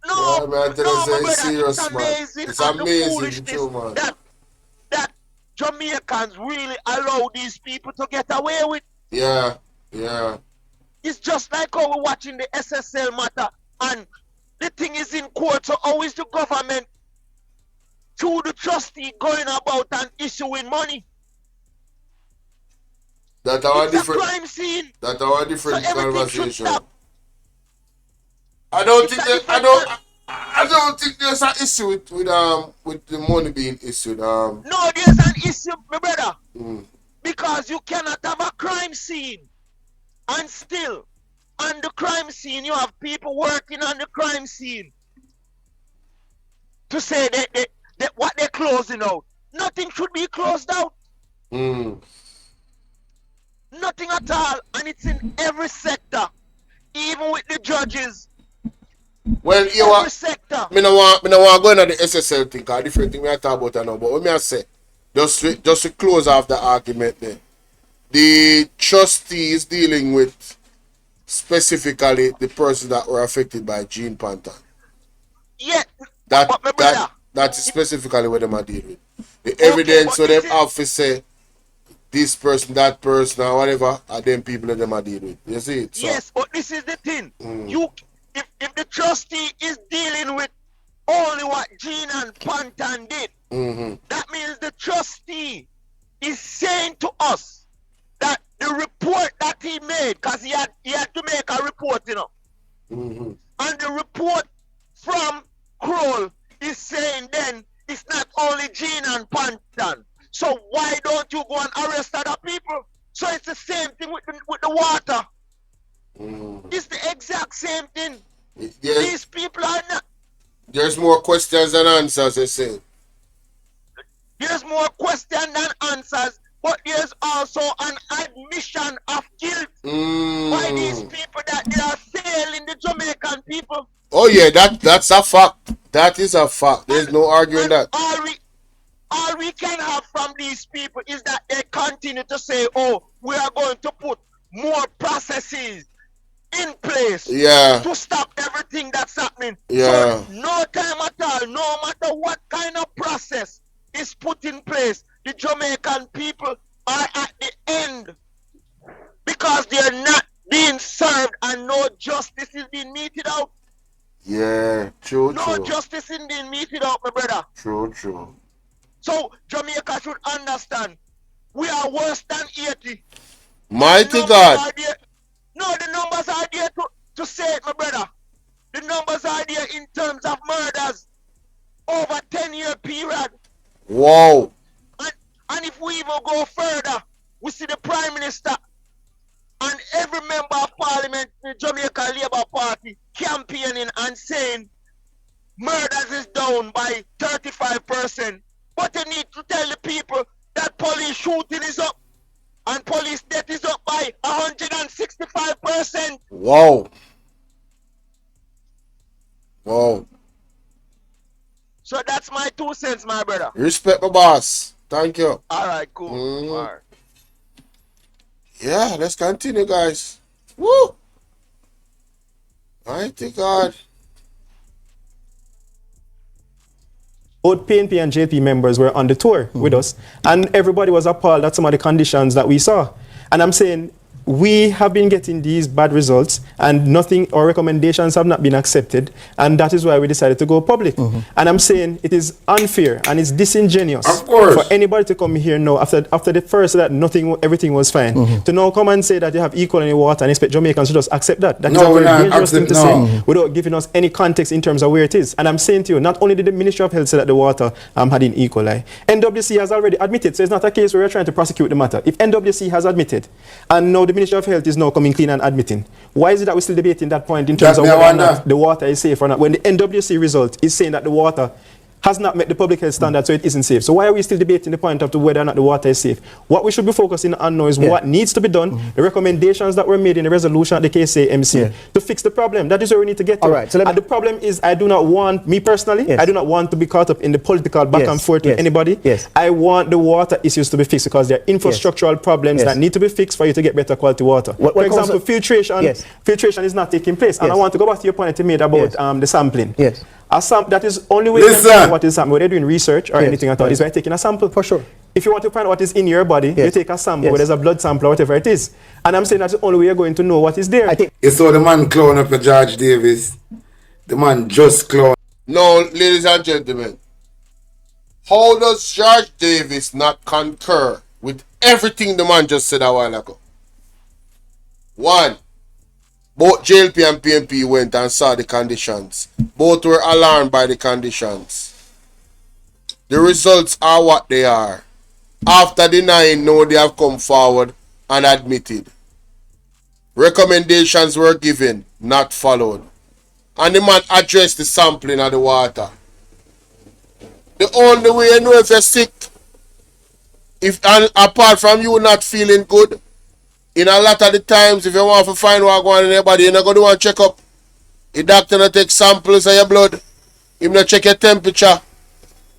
No, yeah, man, it's serious, amazing. It's and amazing, the foolishness man. that Jamaicans really allow these people to get away with. Yeah. It's just like how we're watching the SSL matter, and the thing is in court, so how is the government through the trustee going about and issuing money? That's our it's different a crime scene. That's our different so conversation. I don't think there's an issue with the money being issued. No, there's an issue, my brother. Because you cannot have a crime scene and still on the crime scene you have people working on the crime scene to say that what they're closing out. Nothing should be closed out. Nothing at all, and it's in every sector, even with the judges. Well, you every sector. Me no want go into the SSL thing, cause different thing we are talking about now. But what me I say, just to close off the argument there, the trustee is dealing with specifically the persons that were affected by Gene Pantan. Yeah, that is specifically what them are dealing with. The evidence so them have to say this person, that person, or whatever, are them people that them are dealing with. You see it? So, yes, but this is the thing. If the trustee is dealing with only what Gene and Pantan did, that means the trustee is saying to us that the report that he made, because he had to make a report, you know, and the report from Kroll is saying then it's not only Gene and Pantan. So why don't you go and arrest other people? So it's the same thing with the water. It's the exact same thing. These people are not. There's more questions than answers, they say. There's more questions than answers, but there's also an admission of guilt by these people that they are failing the Jamaican people. Oh yeah, that's a fact. That is a fact. There's no arguing that. All we can have from these people is that they continue to say, oh, we are going to put more processes in place to stop everything that's happening. So no time at all, no matter what kind of process is put in place, the Jamaican people are at the end because they are not being served and no justice is being meted out. Yeah, true. No justice is being meted out, my brother. True. So Jamaica should understand we are worse than 80. Mighty God. No, the numbers are there to say it, my brother. The numbers are there in terms of murders over 10-year period. Wow. And if we even go further, we see the Prime Minister and every member of Parliament, the Jamaica Labour Party, campaigning and saying murders is down by 35%. But they need to tell the people that police shooting is up and police death is up by 165%. Wow. So that's my 2 cents, my brother. Respect my boss. Thank you. All right, cool. All right. Yeah, let's continue, guys. Woo! Mighty God. Both PNP and JP members were on the tour with us, and everybody was appalled at some of the conditions that we saw. And I'm saying, we have been getting these bad results and nothing or recommendations have not been accepted, and that is why we decided to go public. And I'm saying it is unfair and it's disingenuous for anybody to come here now after the first that everything was fine to now come and say that you have equal in the water and expect Jamaicans to just accept that. That is a very dangerous thing to say without giving us any context in terms of where it is. And I'm saying to you, not only did the Ministry of Health say that the water had in E. coli, NWC has already admitted, so it's not a case where we're trying to prosecute the matter. If NWC has admitted and now the Ministry of Health is now coming clean and admitting, why is it that we're still debating that point in terms of whether or not the water is safe or not, when the NWC result is saying that the water has not met the public health standard, so it isn't safe? So why are we still debating the point of whether or not the water is safe? What we should be focusing on now is what needs to be done, the recommendations that were made in the resolution at the KSAMC to fix the problem. That is where we need to get to. All right, so and the problem is, I do not want, me personally, I do not want to be caught up in the political back and forth with anybody. I want the water issues to be fixed because there are infrastructural problems that need to be fixed for you to get better quality water. For example, filtration is not taking place. And I want to go back to your point you made about the sampling. That is only way to find what is happening. Whether you're doing research or anything at all, is by taking a sample. For sure. If you want to find out what is in your body, you take a sample, whether it's a blood sample or whatever it is. And I'm saying that's the only way you're going to know what is there. You saw the man clown up for George Davis. The man just clown. No, ladies and gentlemen. How does George Davis not concur with everything the man just said a while ago? One, both JLP and PMP went and saw the conditions. Both were alarmed by the conditions. The results are what they are. After denying, no, they have come forward and admitted. Recommendations were given, not followed. And the man addressed the sampling of the water. The only way you know if you're sick, and apart from you not feeling good, in a lot of the times, if you want to find what going on in your body, you're not going to want to check up. The doctor not take samples of your blood. He not check your temperature.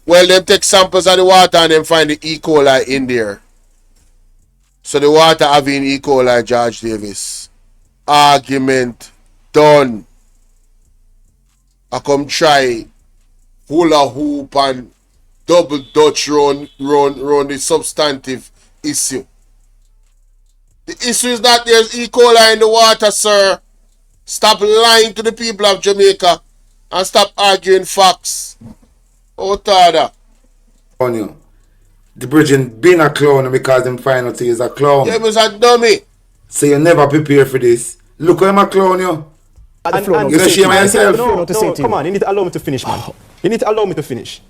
Well, them take samples of the water and them find the E. coli in there. So the water having E. coli, George Davis. Argument done. I come try hula hoop and double dutch round the substantive issue. The issue is that there's E. coli in the water, sir. Stop lying to the people of Jamaica and stop arguing facts. Oh, Tada. The Virgin being a clown because them find out he is a clown. Yeah, was a dummy. So you never prepare for this. Look how I'm a clown, you. You don't shame yourself. No, come on. You need to allow me to finish, man. You need to allow me to finish.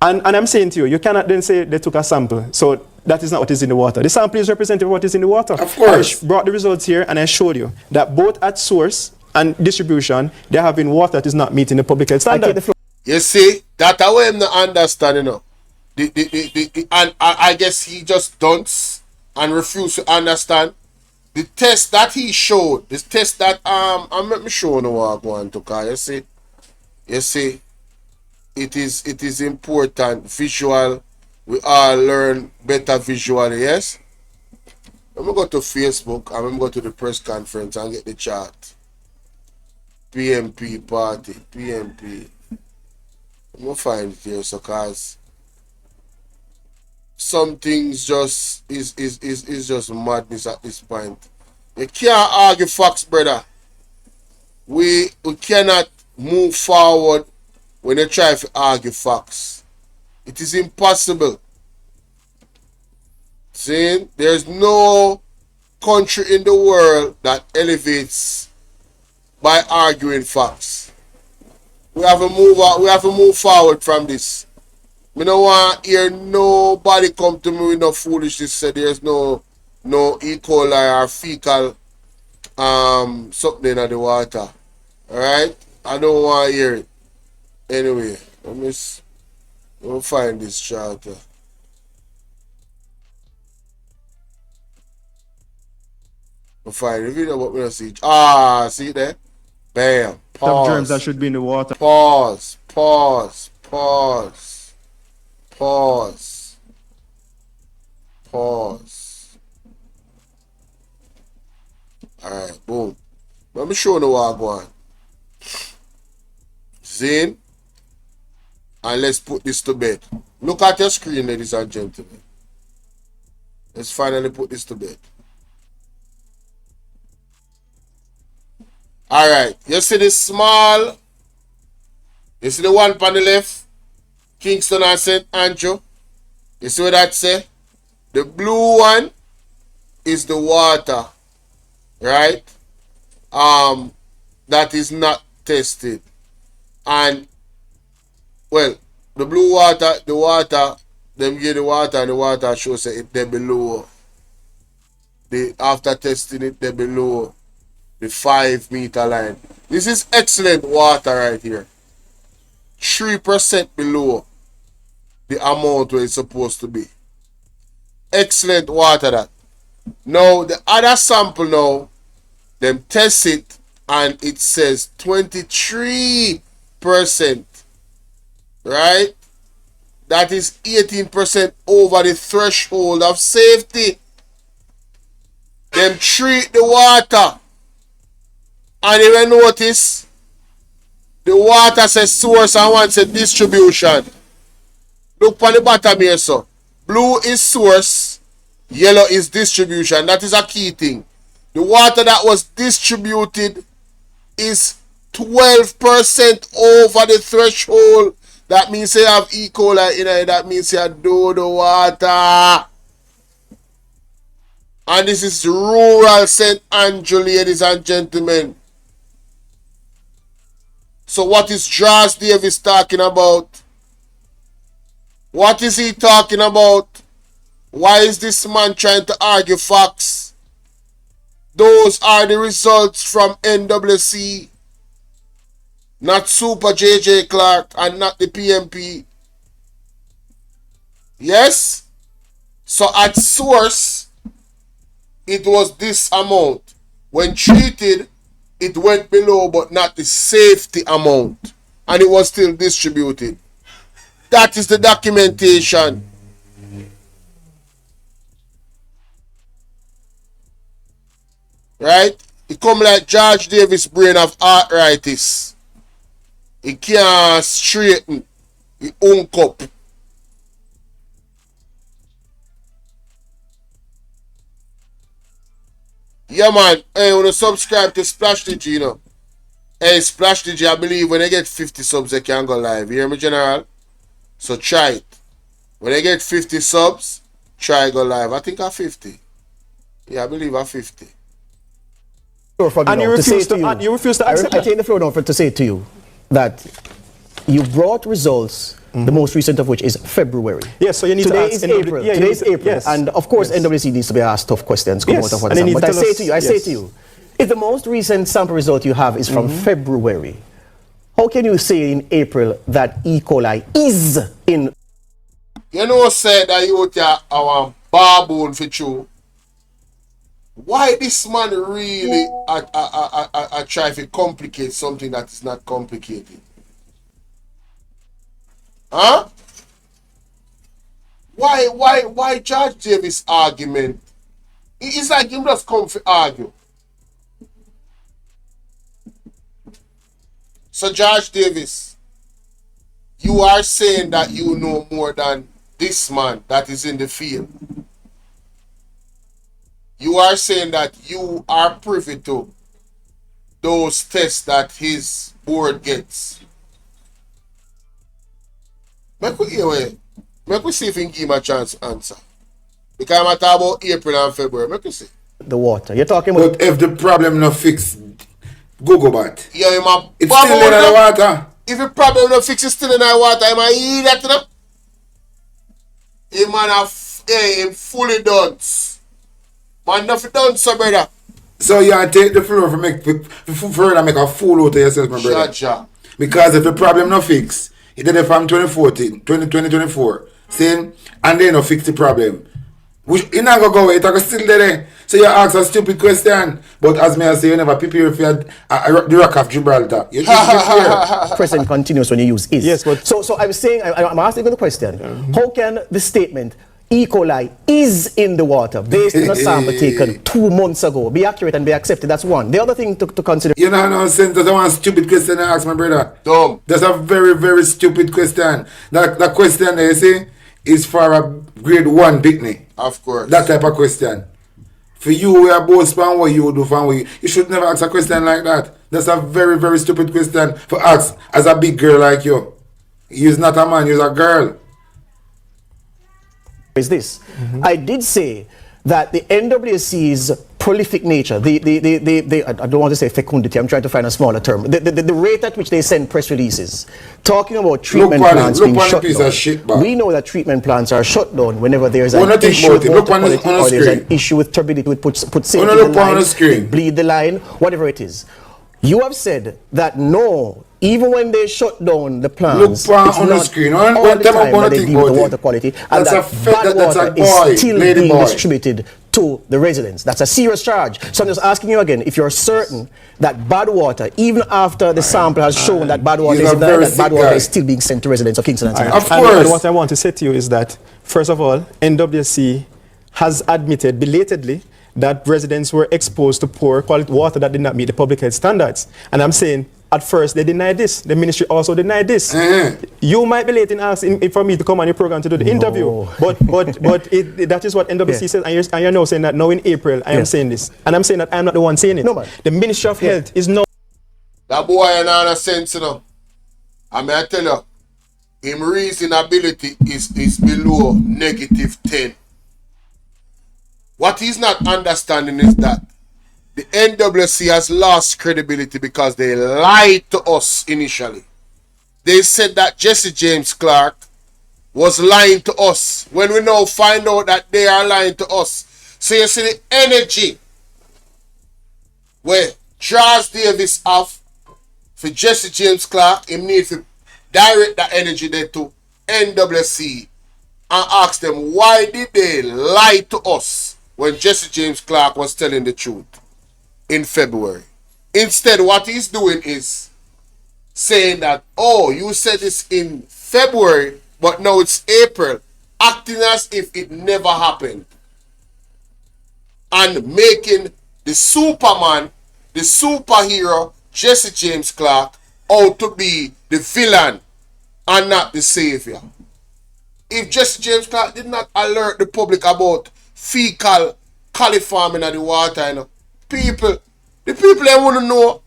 And I'm saying to you, you cannot then say they took a sample. So that is not what is in the water. The sample is representative of what is in the water. Of course. I brought the results here and I showed you that both at source and distribution, they're having water that is not meeting the public health standard. You see, that's how I'm not understanding, you know. And I guess he just dunce and refuse to understand. The test that he showed, this test that I'm not sure no what I go on to call. You see, it is important. Visual, we all learn better visually, yes? I'm gonna go to Facebook and I'm gonna go to the press conference and get the chart. PMP party, PMP. I'm gonna find it here, so cause some things just is just madness at this point. You can't argue facts, brother. We cannot move forward when you try to argue facts. It is impossible. See, there's no country in the world that elevates by arguing facts. We have to move out, we have to move forward from this. We don't want to hear nobody come to me with no foolishness say there's no E. coli or fecal something in the water. Alright? I don't want to hear it. Anyway, we'll find this chart. We'll find the video, but we don't see it. Ah, see it there? Bam. Pause. Germs that should be in the water. Pause. Alright, boom. Let me show you what I'm going. Zane. And let's put this to bed. Look at your screen, ladies and gentlemen. Let's finally put this to bed. Alright, you see the small, you see the one on the left, Kingston and St. Andrew. You see what that say? The blue one is the water, right? That is not tested. And, well, the blue water, them give the water and the water shows it they below. After testing it, they below the 5 meter line. This is excellent water right here. 3% below the amount where it's supposed to be. Excellent water that. Now the other sample now, them test it and it says 23%. Right? That is 18% over the threshold of safety. Them treat the water. And you will notice the water says source and one says distribution. Look on the bottom here, so. Blue is source, yellow is distribution. That is a key thing. The water that was distributed is 12% over the threshold. That means you have E. coli in it. That means you do the water. And this is rural St. Andrew, ladies and gentlemen. So what is Josh Davis talking about? What is he talking about? Why is this man trying to argue facts? Those are the results from NWC. Not Super JJ Clark and not the PMP. Yes? So at source, it was this amount. When treated, it went below but not the safety amount. And it was still distributed. That is the documentation. Right? It come like George Davis' brain of arthritis. He can't straighten. He unk up. Yeah, man. Hey, when you subscribe to Splash DG, you know. Hey, Splash DG, I believe when they get 50 subs, they can go live. You hear me, General? So try it. When they get 50 subs, try go live. I think I'm 50. Yeah, I believe I'm 50. And you refuse to accept I take the floor now to say to you that you brought results, the most recent of which is February. Yes, so you need Today to ask is April. Today is April. Yes. And of course, NWC needs to be asked tough questions. Come out of what and but I say to you, yes. say to you, if the most recent sample result you have is from February, how can you say in April that E. coli is in? You know, said that you have our baboon for you. Why this man really try to complicate something that is not complicated? Huh? Why George Davis argument? It's like him just come to argue. So George Davis, you are saying that you know more than this man that is in the field. You are saying that you are privy to those tests that his board gets. Make we see if he can give him a chance to answer. Because I'm talking about April and February. Make we see. The water. You're talking about. But if the problem not fixed, go back. Yeah, it's still in the water. If the problem not fixed, it's still in the water. I'm eat that, you know? He man him fully done. Man, nothing done, so brother. So you take the floor for make a fool out of yourself, my brother. Sure. Because if the problem not fixed, you did it from 2024, saying, and then you fix the problem. You're not going to go away, it's still there. So you ask a stupid question, but as me I say, you never prepare for the Rock of Gibraltar. You just prepare. Present continuous when you use is. Yes, but so I'm saying, I'm asking the question, how can the statement E. coli is in the water based on a sample taken 2 months ago be accurate and be accepted? That's one. The other thing to consider. You know no sense. That's one stupid question I ask my brother. Dumb. That's a very, very stupid question. That question they say is for a grade 1 picnic. Of course. That type of question. For you, we are both span what you do for you. You should never ask a question like that. That's a very, very stupid question for ask as a big girl like you. You're not a man, you're a girl. Is this? I did say that the NWC's prolific nature, I don't want to say fecundity, I'm trying to find a smaller term, the rate at which they send press releases talking about treatment plants being shut down. We know that treatment plants are shut down whenever there's an issue with water quality or there's an issue with turbidity, which puts safety in the line, bleed the line, whatever it is. You have said that no, even when they shut down the plants, it's on not the screen. all the time that they deal with the water quality, and that bad water is still being distributed to the residents. That's a serious charge. So I'm just asking you again, if you're certain that bad water, even after the sample has shown that bad water is still being sent to residents of Kingston and St. Of course. And what I want to say to you is that, first of all, NWC has admitted belatedly that residents were exposed to poor quality water that did not meet the public health standards. And I'm saying, at first, they denied this. The ministry also denied this. You might be late in asking for me to come on your program to do the interview. But that is what NWC says. And you're now saying that now in April, I am saying this. And I'm saying that I'm not the one saying it. No, man. The Ministry of Health is now. That boy ain't a sense, you know. I mean, I tell you, him reasonability is below -10. What he's not understanding is that the NWC has lost credibility because they lied to us initially. They said that Jesse James Clark was lying to us when we now find out that they are lying to us. So you see the energy where Charles Davis off for Jesse James Clark, he need to direct that energy there to NWC and ask them why did they lie to us when Jesse James Clark was telling the truth in February. Instead, what he's doing is saying that, oh, you said this in February, but now it's April, acting as if it never happened. And making the Superman, the superhero, Jesse James Clark, out to be the villain and not the savior. If Jesse James Clark did not alert the public about fecal coliform in the water, you know, the people they wouldn't know.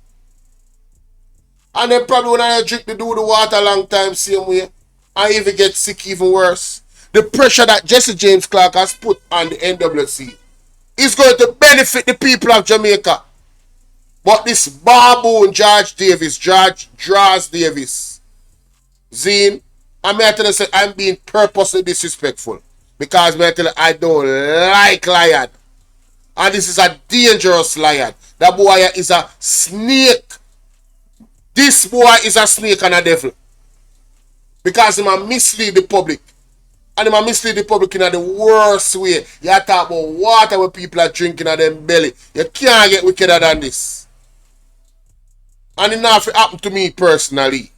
And they probably when I drink they do the water a long time same way. And even get sick even worse. The pressure that Jesse James Clark has put on the NWC is going to benefit the people of Jamaica. But this baboon George Draws Davis, Zine, I'm here to say I'm being purposely disrespectful. Because I don't like lion. And this is a dangerous lion. That boy is a snake. This boy is a snake and a devil. Because he might mislead the public. And he might mislead the public in the worst way. You talk about water where people are drinking at them belly. You can't get wickeder than this. And it not happen to me personally.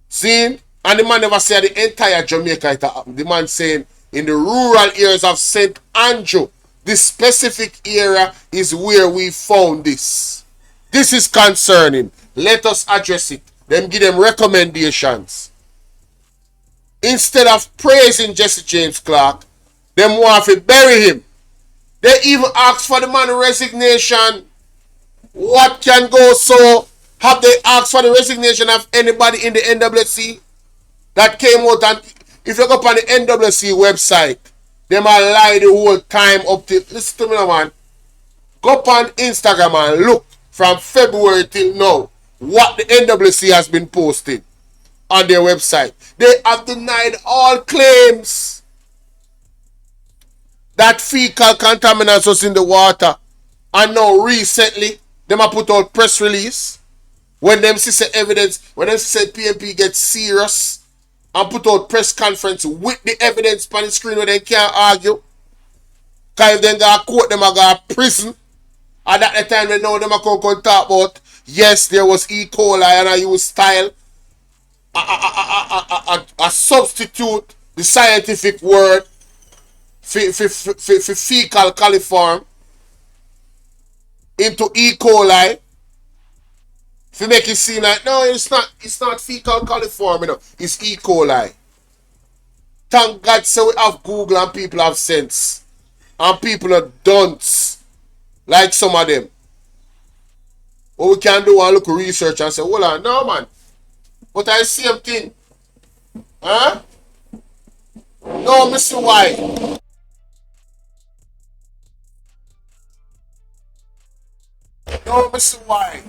See? And the man never said the entire Jamaica it happened. The man saying in the rural areas of St. Andrew, this specific area is where we found this. This is concerning. Let us address it. Then give them recommendations. Instead of praising Jesse James Clark, them want to bury him. They even asked for the man's resignation. What can go so? Have they asked for the resignation of anybody in the NWC? That came out, and if you go up on the NWC website, they might lie the whole time up to, listen to me now, man. Go up on Instagram and look from February till now what the NWC has been posting on their website. They have denied all claims that fecal contaminants was in the water. And now recently, they might put out press release when them see evidence, when them see PMP gets serious, and put out press conference with the evidence on the screen where they can't argue. Because if they go to court, them go to prison. And at the time they know them come talk about, yes, there was E. coli and I use style. A substitute the scientific word for fecal coliform into E. coli. If you make it seem like, no, it's not fecal coliform, you know, it's E. coli. Thank God so we have Google and people have sense. And people are dunce, like some of them. Or we can do a little research and say, hold on, no man. But I see same thing. Huh? No, Mr. White. No, Mr. White.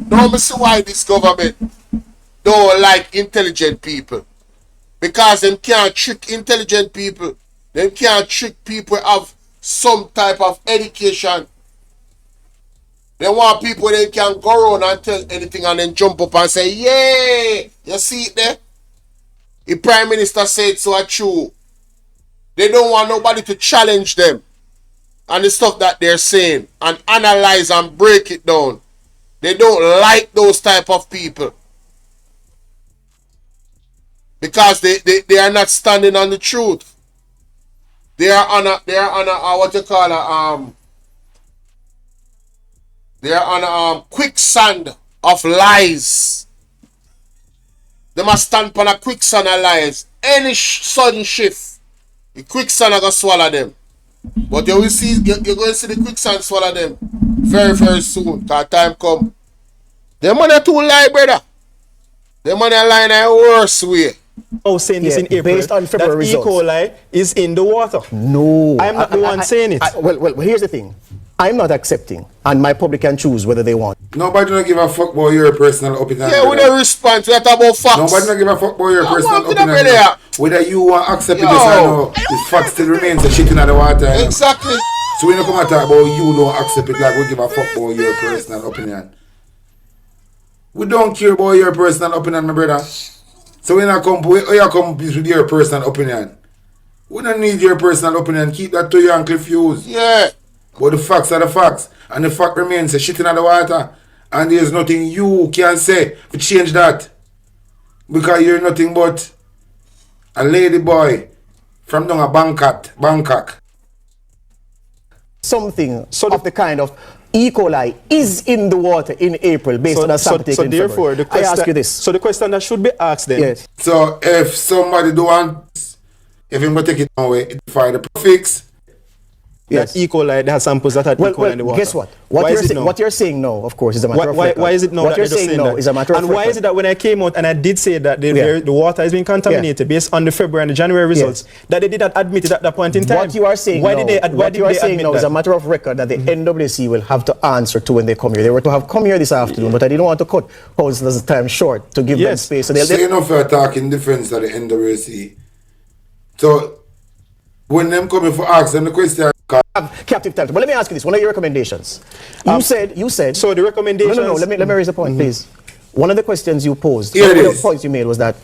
No, Mr. White, this government don't like intelligent people. Because them can't trick intelligent people. Them can't trick people who have some type of education. They want people they can go around and tell anything and then jump up and say, yeah, you see it there? The Prime Minister said so true. They don't want nobody to challenge them and the stuff that they're saying and analyze and break it down. They don't like those type of people. Because they are not standing on the truth. They are on a what you call they are on a quicksand of lies. They must stand on a quicksand of lies. Any sudden shift, the quicksand are gonna swallow them. But you will see, you're going to see the quicksand swallow them very, very soon. Cause time come. Them money too lie, brother. Them money lie in a worse way. Oh, saying this in April, based on February that results. E. coli is in the water. No. I'm not the one saying it. Well, here's the thing. I'm not accepting, and my public can choose whether they want. Nobody don't give a fuck about your personal opinion. Yeah, we don't respond to that about facts. Nobody don't give a fuck about your personal want to know opinion. where Whether you want to accept Yo. this or no, the fact still remains the shit in the water. you know. Exactly. So when you come and talk about you don't accept it like we give a fuck about your personal opinion. We don't care about your personal opinion, my brother. So when you come with your personal opinion, we don't need your personal opinion. Keep that to you and confused. Yeah. But the facts are the facts. And the fact remains the shit in the water. And there's nothing you can say to change that. Because you're nothing but a lady boy from down a Bangkok. Something of the kind of E. coli is in the water in April based on a sample taken in therefore, February. the question, I ask you this. So the question that should be asked then. Yes. So if somebody don't want, if him go take it away, it find the fix. Yes. That E. coli, they have samples that had E. coli in the water. Guess what? What You're saying now, of course, is a matter of why record. is it now what that you're they're saying saying now that? is a matter of And why record. is it that when I came out and I did say that the water has been contaminated based on the February and the January results, that they did not admit it at that point in time? What you are saying why now, did they admit is that? a matter of record that the NWC will have to answer to when they come here. They were to have come here this afternoon, but I didn't want to cut the time short to give them space. So Say enough for talking defense of the NWC. So when them coming for ask them the question. Captive title. But let me ask you this. One of your recommendations. You said. So the recommendations. No. Let me raise a point, please. One of the questions you posed, Here one it of is. the points you made was that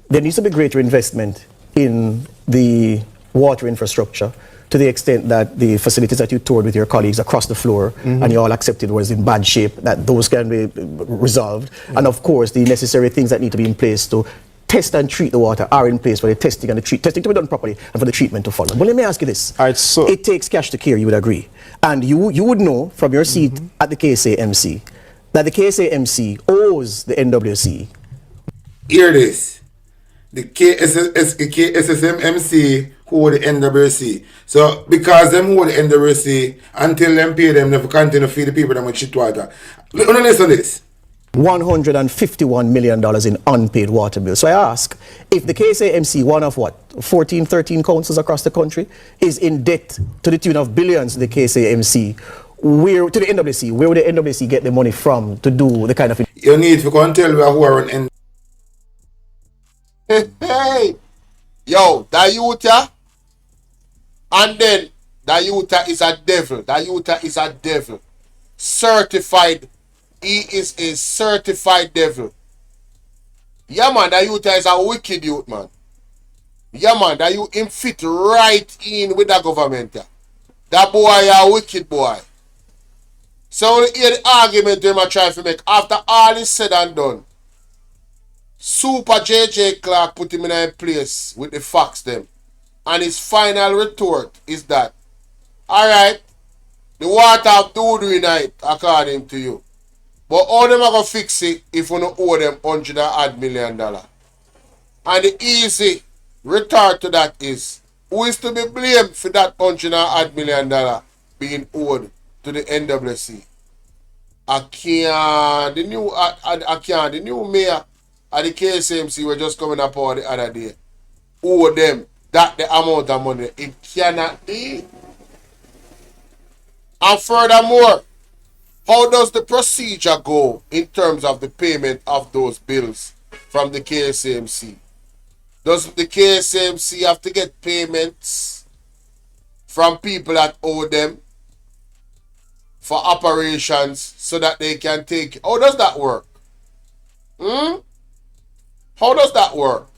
there needs to be greater investment in the water infrastructure to the extent that the facilities that you toured with your colleagues across the floor and you all accepted was in bad shape, that those can be resolved. And of course, the necessary things that need to be in place to test and treat the water are in place for the testing and the testing to be done properly and for the treatment to follow. But let me ask you this. All right, so it takes cash to care, you would agree. And you would know from your seat at the KSAMC that the KSAMC owes the NWC. Hear this. The KSSMC who owe the NWC. So because them owe the NWC, until them pay them, they continue to feed the people them with shit water. Listen to this. $151 million in unpaid water bills. So I ask, if the KSAMC, one of 14, 13 councils across the country, is in debt to the tune of billions to the KSAMC, to the NWC, where would the NWC get the money from to do the kind of... You need to go and tell me who are on Hey, yo, that youth, and then that youth is a devil. That youth is a devil. Certified. He is a certified devil. Yeah, man, that youth is a wicked youth, man. Yeah, man, that you him fit right in with the government. That boy a wicked boy. So when you hear the argument they might try to make, after all is said and done, Super JJ Clark put him in a place with the facts them. And his final retort is that, alright, the water have doo-doo in it, according to you. But how them are going to fix it if we don't owe them $100 million? And the easy retort to that is, who is to be blamed for that $100 million being owed to the NWC? the new mayor of the KSMC were just coming up all the other day. Owe them that the amount of money. It cannot be. And furthermore, how does the procedure go in terms of the payment of those bills from the KSMC? Does the KSMC have to get payments from people that owe them for operations so that they can take? How does that work? How does that work?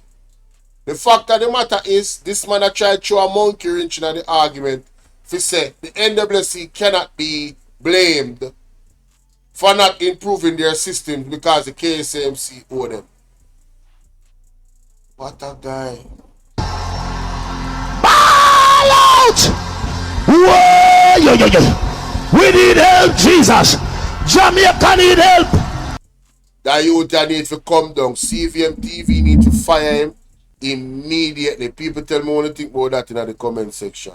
The fact of the matter is, this man a tried to throw a monkey wrench in the argument. If he say the NWC cannot be blamed for not improving their system because the KSMC owe them. What a guy. Ball out! Whoa! Yo, yo, yo. We need help, Jesus. Jamaica need help. That youth need to come down. CVMTV need to fire him immediately. People tell me what to think about that in the comment section.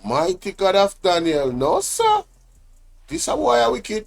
Mighty God of Daniel. No, sir. This is why I wicked.